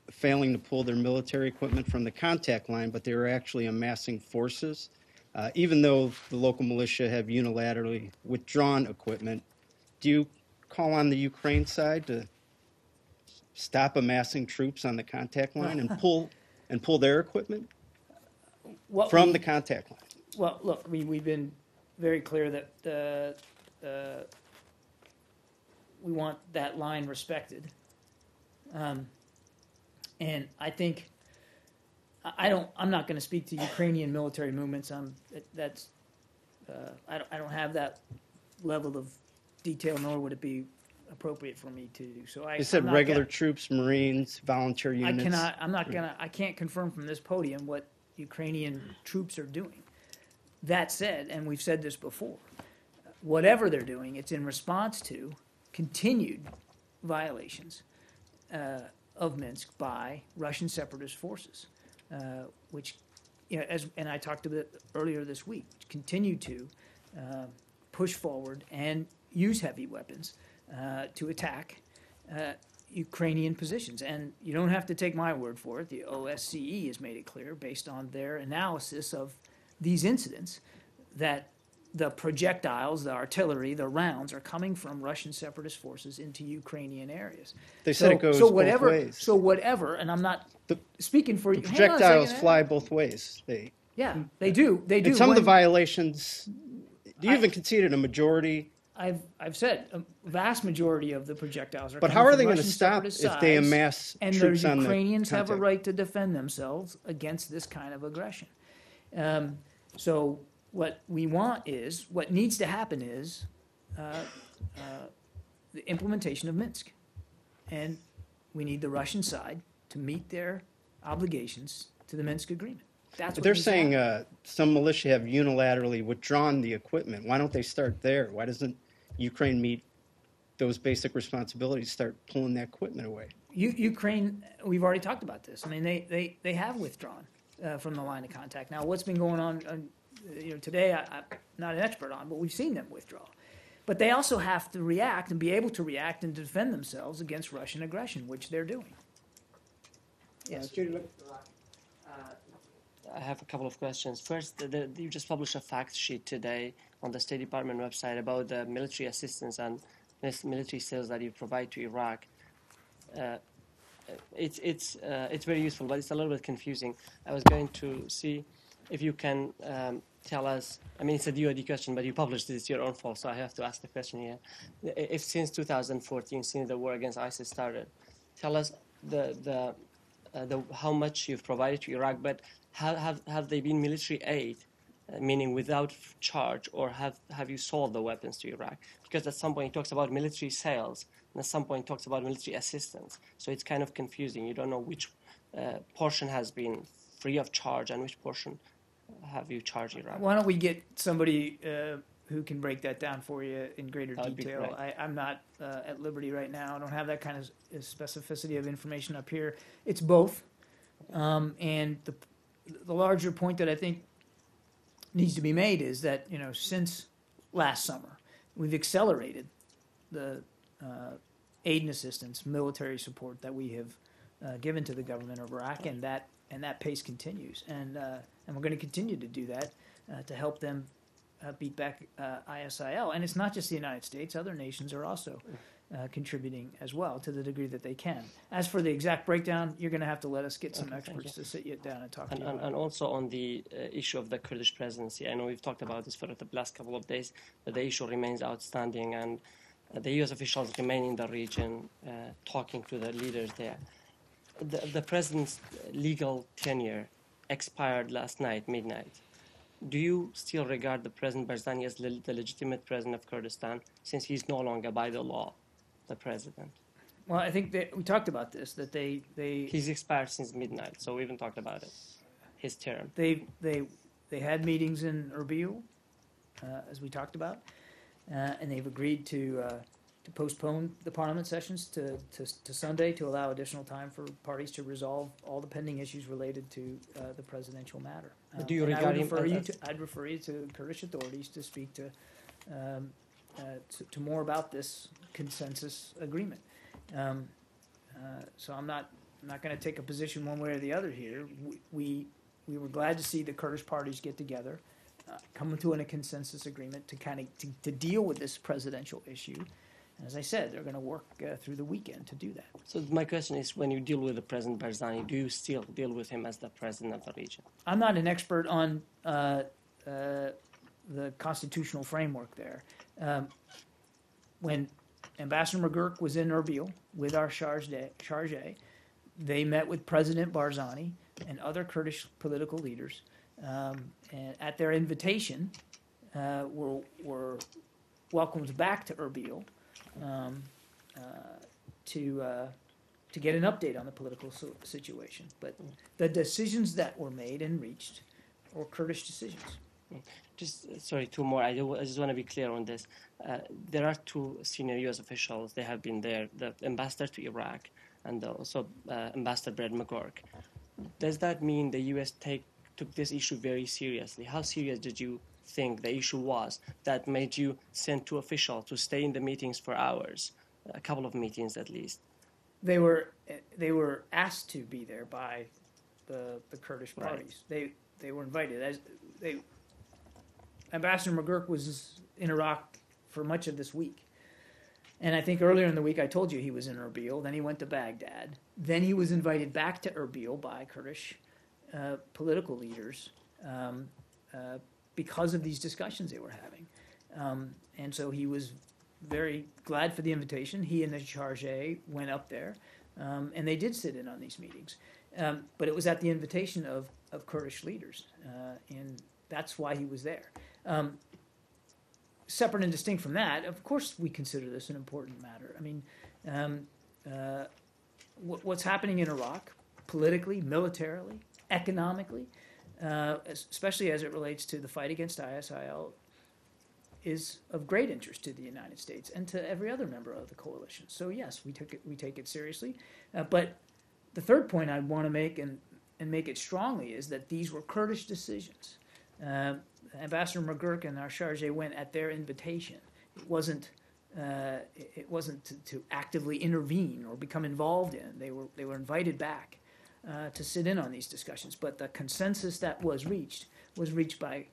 failing to pull their military equipment from the contact line, but they're actually amassing forces. Even though the local militia have unilaterally withdrawn equipment, do you call on the Ukraine side to stop amassing troops on the contact line and pull their equipment from the contact line? Well, look, we've been very clear that we want that line respected, and I think I'm not going to speak to Ukrainian military movements. I don't have that level of detail, nor would it be appropriate for me to do so. You said regular troops, Marines, volunteer units. I can't confirm from this podium what Ukrainian troops are doing. That said, and we've said this before, whatever they're doing, it's in response to continued violations of Minsk by Russian separatist forces, which, and I talked about it earlier this week, continue to push forward and use heavy weapons to attack Ukrainian positions. And you don't have to take my word for it. The OSCE has made it clear, based on their analysis of these incidents, that the projectiles, the artillery, the rounds are coming from Russian separatist forces into Ukrainian areas. They said it goes both ways. So whatever, and I'm not speaking for you. The projectiles fly both ways. They do. They do. And some of the violations, do you even concede a majority? I've said a vast majority of the projectiles are. But how are they going to stop if they amass troops on the Ukrainians have a right to defend themselves against this kind of aggression. So what needs to happen is the implementation of Minsk. And we need the Russian side to meet their obligations to the Minsk agreement. That's what they're saying some militia have unilaterally withdrawn the equipment. Why don't they start there? Why doesn't Ukraine meet those basic responsibilities, start pulling that equipment away? Ukraine, we've already talked about this. I mean, they have withdrawn from the line of contact. Now, what's been going on today, I'm not an expert on, but we've seen them withdraw. But they also have to react and be able to react and defend themselves against Russian aggression, which they're doing. Yes. I have a couple of questions. First, you just published a fact sheet today on the State Department website about the military assistance and military sales that you provide to Iraq. It's very useful, but it's a little bit confusing. I was going to see if you can tell us. I mean, it's a DoD question, but you published it. It's your own fault, so I have to ask the question here. If since 2014, since the war against ISIS started, tell us how much you've provided to Iraq, but have they been military aid, meaning without charge, or have you sold the weapons to Iraq? Because at some point he talks about military sales, and at some point he talks about military assistance. So it's kind of confusing. You don't know which portion has been free of charge and which portion have you charged Iraq. Why don't we get somebody who can break that down for you in greater That'd be detail? great. I'm not at liberty right now. I don't have that kind of specificity of information up here. It's both. And the larger point that I think needs to be made is that, since last summer, we've accelerated the aid and assistance, military support that we have given to the government of Iraq, and that pace continues. And we're going to continue to do that to help them beat back ISIL. And it's not just the United States. Other nations are also contributing as well to the degree that they can. As for the exact breakdown, you're going to have to let us get some experts to sit you down and talk to you about And also on the issue of the Kurdish presidency, I know we've talked about this for the last couple of days, but the issue remains outstanding, and the U.S. officials remain in the region talking to the leaders there. The president's legal tenure expired last night, midnight. Do you still regard the President Barzani as the legitimate president of Kurdistan, since he's no longer, by the law, the president? Well, I think that we talked about this, that they He's expired since midnight, so we even talked about it, his term. they had meetings in Erbil, as we talked about, and they've agreed to postpone the parliament sessions to Sunday to allow additional time for parties to resolve all the pending issues related to the presidential matter. Do you And regard I him would refer you as- to, I'd refer you to Kurdish authorities to speak to more about this consensus agreement. So I'm not going to take a position one way or the other here. We were glad to see the Kurdish parties get together, come to a consensus agreement to deal with this presidential issue. As I said, they're going to work through the weekend to do that. So my question is, when you deal with the President Barzani, do you still deal with him as the president of the region? I'm not an expert on the constitutional framework there. When Ambassador McGurk was in Erbil with our charge, they met with President Barzani and other Kurdish political leaders, and at their invitation, were welcomed back to Erbil to get an update on the political situation. But the decisions that were made and reached were Kurdish decisions. Just, sorry, two more. I just want to be clear on this. There are two senior U.S. officials. They have been there, the ambassador to Iraq and also Ambassador Brad McGurk. Does that mean the U.S. took this issue very seriously? How serious did you think the issue was that made you send two officials to stay in the meetings for hours, a couple of meetings at least? They were asked to be there by the Kurdish parties. Right. They were invited. Ambassador McGurk was in Iraq for much of this week. And I think earlier in the week I told you he was in Erbil. Then he went to Baghdad. Then he was invited back to Erbil by Kurdish political leaders because of these discussions they were having. And so he was very glad for the invitation. He and the charge went up there, and they did sit in on these meetings. But it was at the invitation of Kurdish leaders, and that's why he was there. Separate and distinct from that, of course, we consider this an important matter. I mean, what's happening in Iraq, politically, militarily, economically, especially as it relates to the fight against ISIL, is of great interest to the United States and to every other member of the coalition. So yes, we take it seriously. But the third point I want to make and make it strongly is that these were Kurdish decisions. Ambassador McGurk and our charge went at their invitation. It wasn't to actively intervene or become involved in. They were invited back to sit in on these discussions. But the consensus that was reached by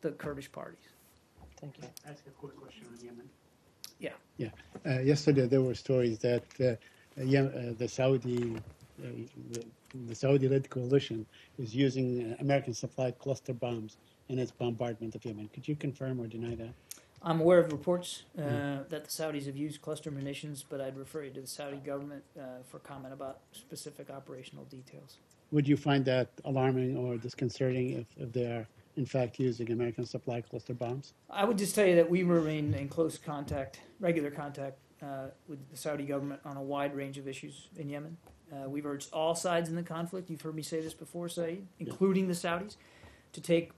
the Kurdish parties. Thank you. Ask a quick question on Yemen. Yeah. Yesterday there were stories that the Saudi-led coalition is using American-supplied cluster bombs in its bombardment of Yemen. Could you confirm or deny that? I'm aware of reports that the Saudis have used cluster munitions, but I'd refer you to the Saudi government for comment about specific operational details. Would you find that alarming or disconcerting if they are in fact using American supply cluster bombs? I would just tell you that we remain in close contact, regular contact, with the Saudi government on a wide range of issues in Yemen. We've urged all sides in the conflict, you've heard me say this before, Saeed, including the Saudis, to take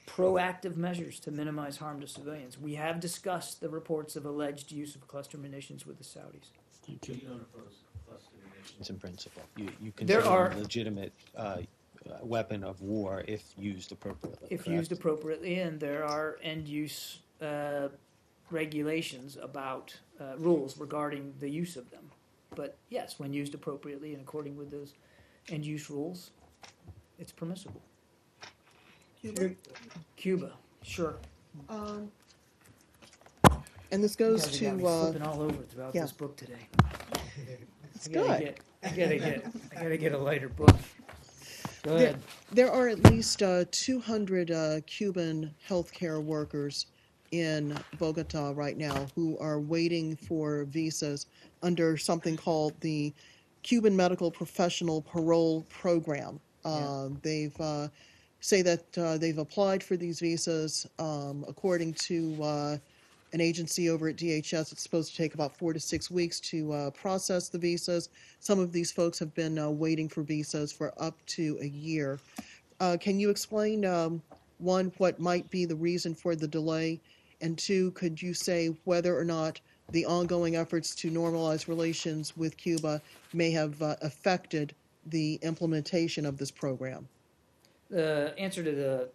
proactive measures to minimize harm to civilians. We have discussed the reports of alleged use of cluster munitions with the Saudis. Thank you. You don't oppose cluster munitions. In principle, you There consider are- them a legitimate weapon of war if used appropriately. If correct? used appropriately, and there are end-use regulations about rules regarding the use of them. But yes, when used appropriately and according with those end-use rules, it's permissible. Cuba, sure. And this goes You guys to have got me flipping all over throughout yeah. this book today. It's I gotta good. I gotta get a lighter book. Go ahead. There are at least 200 Cuban healthcare workers in Bogota right now who are waiting for visas under something called the Cuban Medical Professional Parole Program. They've say that they've applied for these visas. According to an agency over at DHS, it's supposed to take about 4 to 6 weeks to process the visas. Some of these folks have been waiting for visas for up to a year. Can you explain, one, what might be the reason for the delay? And two, could you say whether or not the ongoing efforts to normalize relations with Cuba may have affected the implementation of this program? The answer to the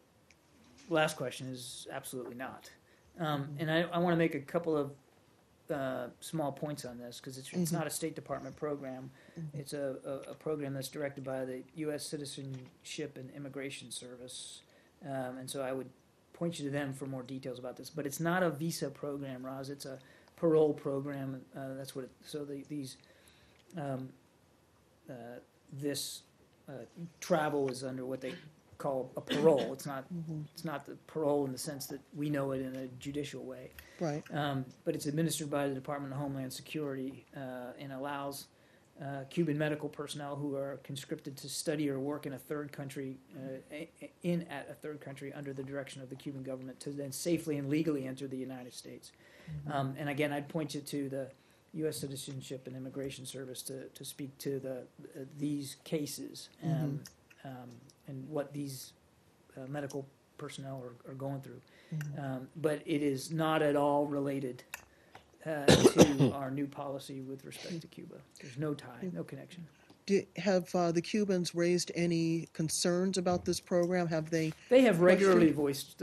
last question is absolutely not. And I want to make a couple of small points on this because it's not a State Department program. It's a program that's directed by the U.S. Citizenship and Immigration Service. And so I would point you to them for more details about this. But it's not a visa program, Roz. It's a parole program. That's what this travel is under what they call a parole. It's not the parole in the sense that we know it in a judicial way. Right. But it's administered by the Department of Homeland Security and allows Cuban medical personnel who are conscripted to study or work in a third country, at a third country under the direction of the Cuban government to then safely and legally enter the United States. And again, I'd point you to the U.S. Citizenship and Immigration Service to speak to these cases and what these medical personnel are going through. But it is not at all related to our new policy with respect to Cuba. There's no tie, no connection. Have the Cubans raised any concerns about this program? Have they? They have regularly voiced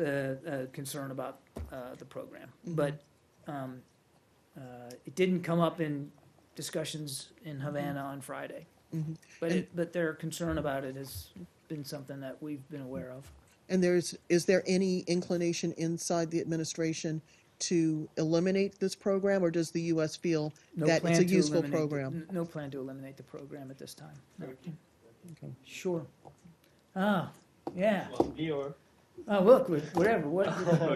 concern about the program, but it didn't come up in discussions in Havana on Friday. But their concern about it has been something that we've been aware of. And is there any inclination inside the administration to eliminate this program, or does the U.S. feel that it's a useful program? No plan to eliminate the program at this time. No. Okay. Sure. Ah, yeah. Well, New York. Oh, look, whatever.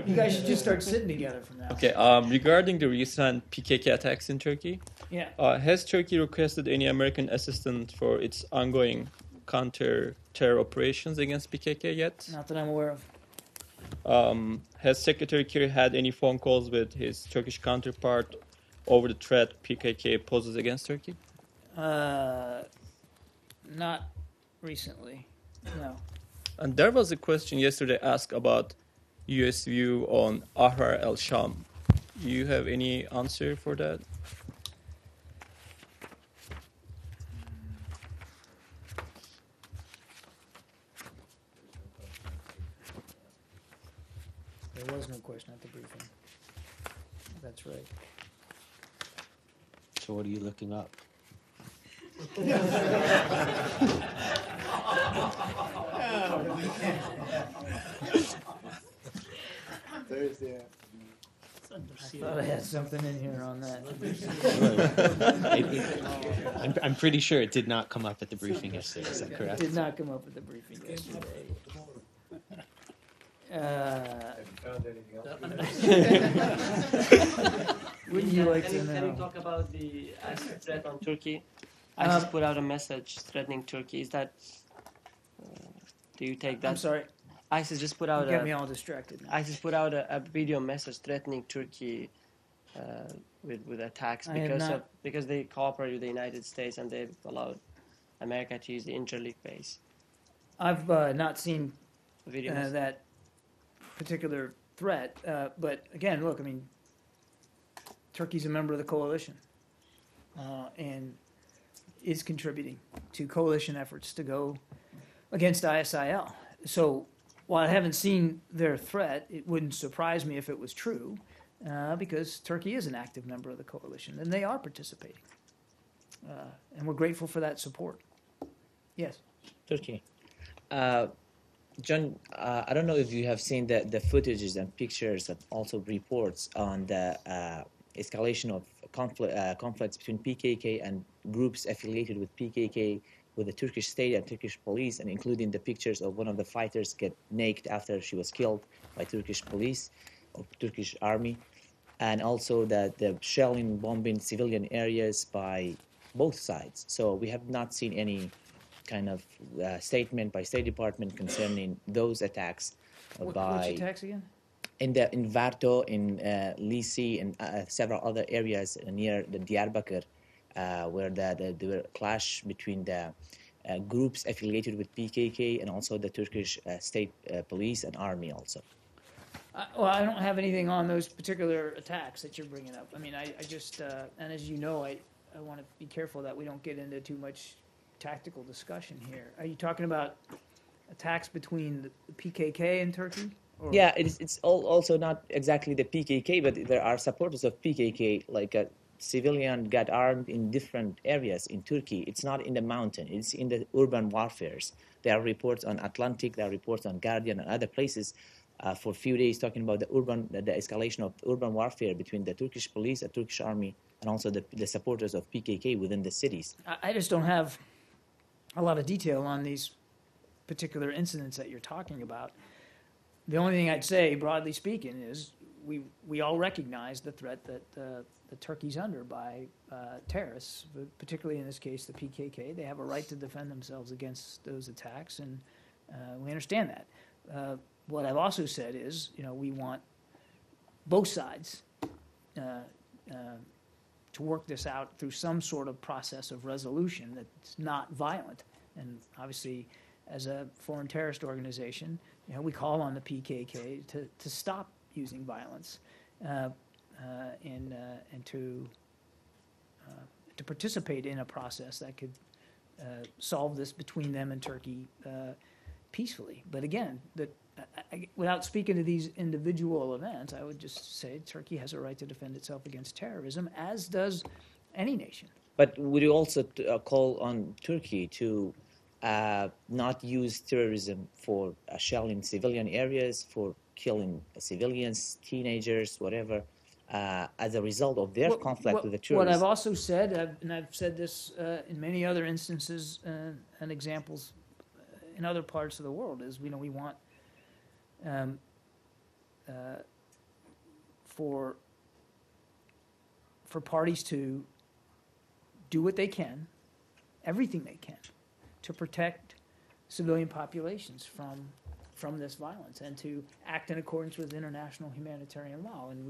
You guys should just start sitting together from now. Okay. Regarding the recent PKK attacks in Turkey, Yeah. Has Turkey requested any American assistance for its ongoing counter-terror operations against PKK yet? Not that I'm aware of. Has Secretary Kerry had any phone calls with his Turkish counterpart over the threat PKK poses against Turkey? Not recently, no. And there was a question yesterday asked about U.S. view on Ahrar al-Sham. Do you have any answer for that? There was no question at the briefing. That's right. So what are you looking up? Thursday. I thought I had something in here on that. I'm pretty sure it did not come up at the briefing yesterday. Is that correct? It did not come up at the briefing yesterday. Wouldn't you like to Can you know? talk about the ISIS threat on Turkey? ISIS put out a message threatening Turkey. Is that? Do you take that? I'm sorry. ISIS just put out You get me all distracted now. ISIS put out a video message threatening Turkey with attacks because they cooperate with the United States and they've allowed America to use the Incirlik base. I've not seen Video that particular threat, but again, look, I mean, Turkey's a member of the coalition and is contributing to coalition efforts to go against ISIL. So while I haven't seen their threat, it wouldn't surprise me if it was true, because Turkey is an active member of the coalition and they are participating. And we're grateful for that support. Yes. Turkey. John, I don't know if you have seen the footages and pictures and also reports on the escalation of conflicts between PKK and groups affiliated with PKK with the Turkish state and Turkish police, and including the pictures of one of the fighters get naked after she was killed by Turkish police or Turkish army, and also the shelling, bombing civilian areas by both sides. So we have not seen any kind of statement by State Department concerning those attacks. Which by attacks again? in Varto, in Lisi, and several other areas near the Diyarbakir, where there were clash between the groups affiliated with PKK and also the Turkish state police and army also. Well, I don't have anything on those particular attacks that you're bringing up. I mean, I just, and as you know, I want to be careful that we don't get into too much tactical discussion here. Are you talking about attacks between the PKK and Turkey? Or? Yeah, it's also not exactly the PKK, but there are supporters of PKK, like a civilian got armed in different areas in Turkey. It's not in the mountain, it's in the urban warfares. There are reports on Atlantic, there are reports on Guardian and other places for a few days talking about the escalation of urban warfare between the Turkish police, the Turkish army, and also the supporters of PKK within the cities. I just don't have a lot of detail on these particular incidents that you're talking about. The only thing I'd say, broadly speaking, is we all recognize the threat that Turkey's under by terrorists, but particularly in this case the PKK. They have a right to defend themselves against those attacks, and we understand that. What I've also said is, we want both sides to work this out through some sort of process of resolution that's not violent. And obviously, as a foreign terrorist organization, we call on the PKK to stop using violence and to participate in a process that could solve this between them and Turkey peacefully. But again, without speaking to these individual events, I would just say Turkey has a right to defend itself against terrorism, as does any nation. But would you also call on Turkey to not use terrorism for shelling civilian areas, for killing civilians, teenagers, whatever, as a result of their conflict with the terrorists? What I've also said, and I've said this in many other instances and examples in other parts of the world, is we want for parties to do what they can, everything they can, to protect civilian populations from this violence and to act in accordance with international humanitarian law. And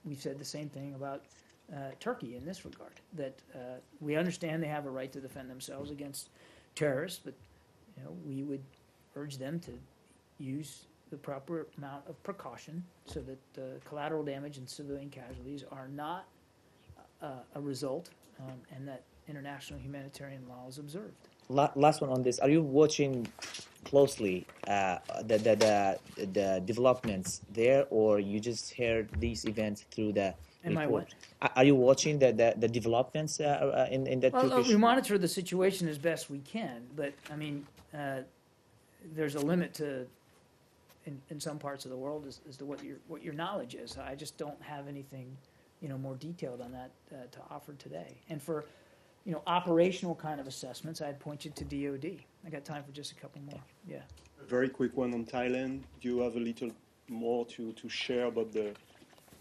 we've said the same thing about Turkey in this regard, that we understand they have a right to defend themselves against terrorists, but we would urge them to use the proper amount of precaution so that collateral damage and civilian casualties are not a result, and that international humanitarian law is observed. Last one on this: are you watching closely the developments there, or you just heard these events through the report? Are you watching the developments in the Turkish? We monitor the situation as best we can, but I mean, there's a limit to in some parts of the world as to what your knowledge is. I just don't have anything more detailed on that to offer today. And for operational kind of assessments, I'd point you to DOD. I got time for just a couple more. Yeah. A very quick one on Thailand. Do you have a little more to share about the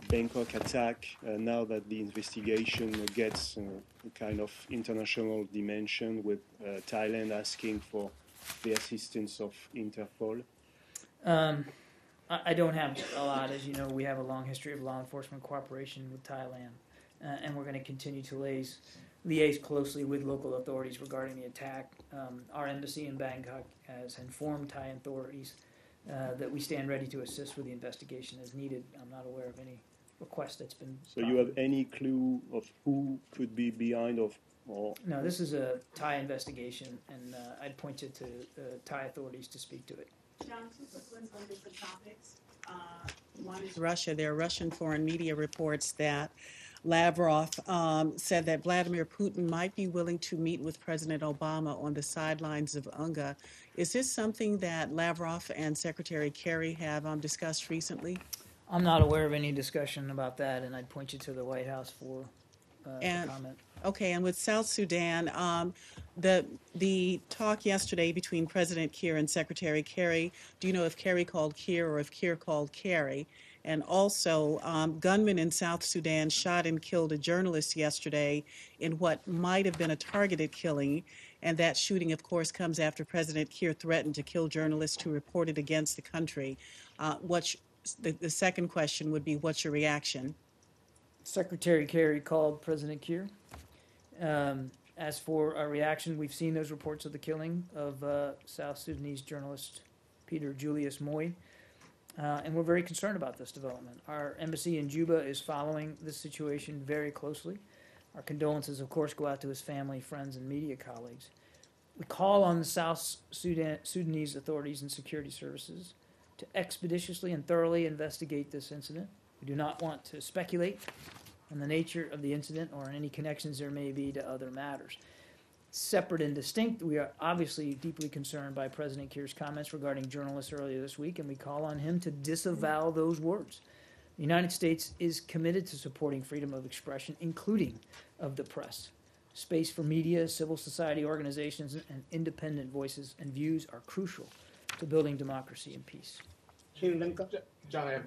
Bangkok attack now that the investigation gets a kind of international dimension with Thailand asking for the assistance of Interpol? I don't have a lot. As you know, we have a long history of law enforcement cooperation with Thailand, and we're going to continue to liaise closely with local authorities regarding the attack. Our embassy in Bangkok has informed Thai authorities that we stand ready to assist with the investigation as needed. I'm not aware of any request that's been. So you have any clue of who could be behind of? Or No, this is a Thai investigation, and I'd point you to Thai authorities to speak to it. John, two quick ones on different topics. One is Russia. There are Russian foreign media reports that Lavrov said that Vladimir Putin might be willing to meet with President Obama on the sidelines of UNGA. Is this something that Lavrov and Secretary Kerry have discussed recently? I'm not aware of any discussion about that, and I'd point you to the White House for comment. Okay, and with South Sudan, the talk yesterday between President Kiir and Secretary Kerry, do you know if Kerry called Kiir or if Kiir called Kerry? And also, gunmen in South Sudan shot and killed a journalist yesterday in what might have been a targeted killing. And that shooting, of course, comes after President Kiir threatened to kill journalists who reported against the country. The second question would be, what's your reaction? Secretary Kerry called President Kiir. As for our reaction, we've seen those reports of the killing of South Sudanese journalist Peter Julius Moy. And we're very concerned about this development. Our embassy in Juba is following this situation very closely. Our condolences, of course, go out to his family, friends, and media colleagues. We call on the South Sudanese authorities and security services to expeditiously and thoroughly investigate this incident. We do not want to speculate on the nature of the incident or any connections there may be to other matters. Separate and distinct, we are obviously deeply concerned by President Kiir's comments regarding journalists earlier this week, and we call on him to disavow those words. The United States is committed to supporting freedom of expression, including of the press. Space for media, civil society organizations, and independent voices and views are crucial to building democracy and peace. John, I have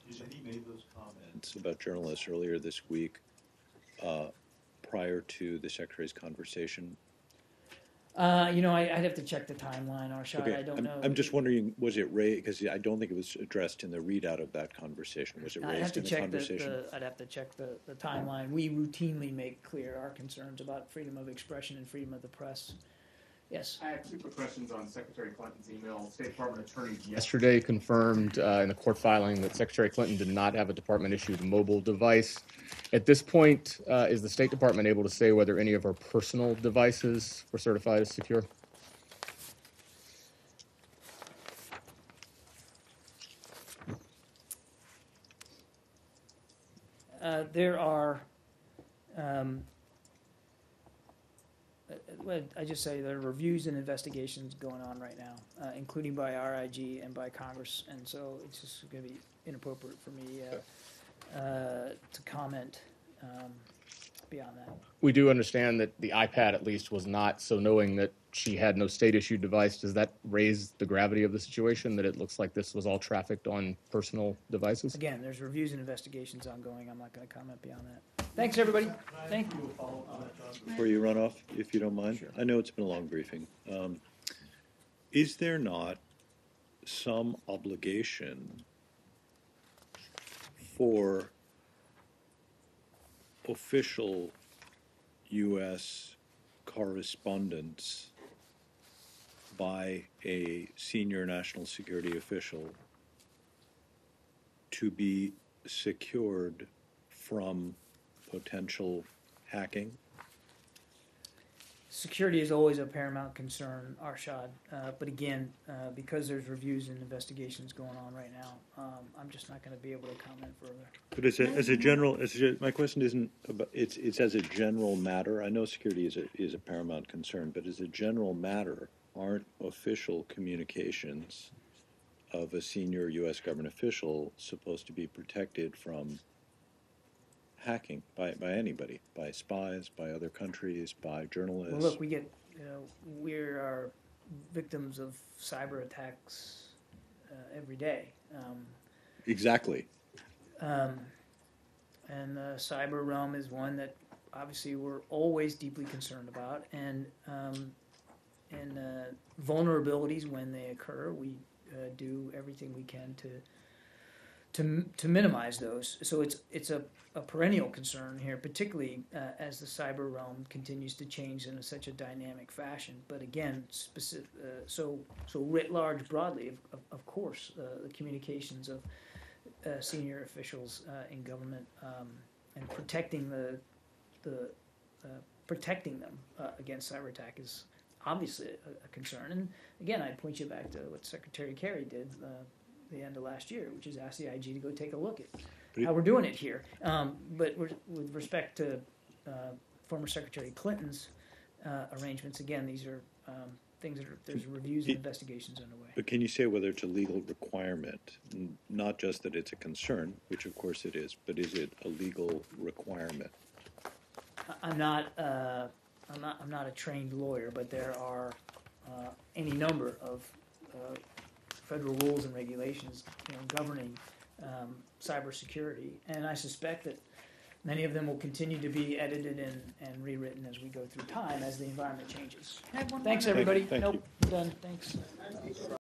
He made those comments about journalists earlier this week prior to the Secretary's conversation. I'd have to check the timeline, Arshad. Okay. I don't know. I'm just wondering, was it raised, because I don't think it was addressed in the readout of that conversation. Was it raised in the conversation? I'd have to check the timeline. We routinely make clear our concerns about freedom of expression and freedom of the press. Yes. I have two quick questions on Secretary Clinton's email. State Department attorneys yesterday confirmed in the court filing that Secretary Clinton did not have a department-issued mobile device. At this point, is the State Department able to say whether any of her personal devices were certified as secure? There are, I just say there are reviews and investigations going on right now, including by RIG and by Congress, and so it's just going to be inappropriate for me to comment beyond that. We do understand that the iPad, at least, was not, so knowing that she had no state-issued device, does that raise the gravity of the situation, that it looks like this was all trafficked on personal devices? Again, there's reviews and investigations ongoing. I'm not going to comment beyond that. Thanks, everybody. Thank you. Before you run off, if you don't mind. Sure. I know it's been a long briefing. Is there not some obligation for official U.S. correspondence by a senior national security official to be secured from potential hacking? Security is always a paramount concern, Arshad. But again, because there's reviews and investigations going on right now, I'm just not going to be able to comment further. But as a general, my question isn't about, it's as a general matter. I know security is a paramount concern, but as a general matter, aren't official communications of a senior U.S. government official supposed to be protected from hacking by anybody, by spies, by other countries, by journalists? Well, look, we are victims of cyber attacks every day. Exactly. And the cyber realm is one that obviously we're always deeply concerned about, and vulnerabilities when they occur, we do everything we can to minimize those. So it's a perennial concern here, particularly as the cyber realm continues to change in such a dynamic fashion. But again, so writ large, broadly, of course, the communications of senior officials in government and protecting protecting them against cyber attack is obviously a concern. And again, I'd point you back to what Secretary Kerry did the end of last year, which is ask the IG to go take a look at how we're doing it here. But with respect to former Secretary Clinton's arrangements, again, these are things that there's reviews and investigations underway. But can you say whether it's a legal requirement, not just that it's a concern, which of course it is, but is it a legal requirement? I'm not a trained lawyer, but there are any number of federal rules and regulations, governing cybersecurity, and I suspect that many of them will continue to be edited and rewritten as we go through time as the environment changes. Thanks, everybody. Thank nope, you. I'm done. Thanks.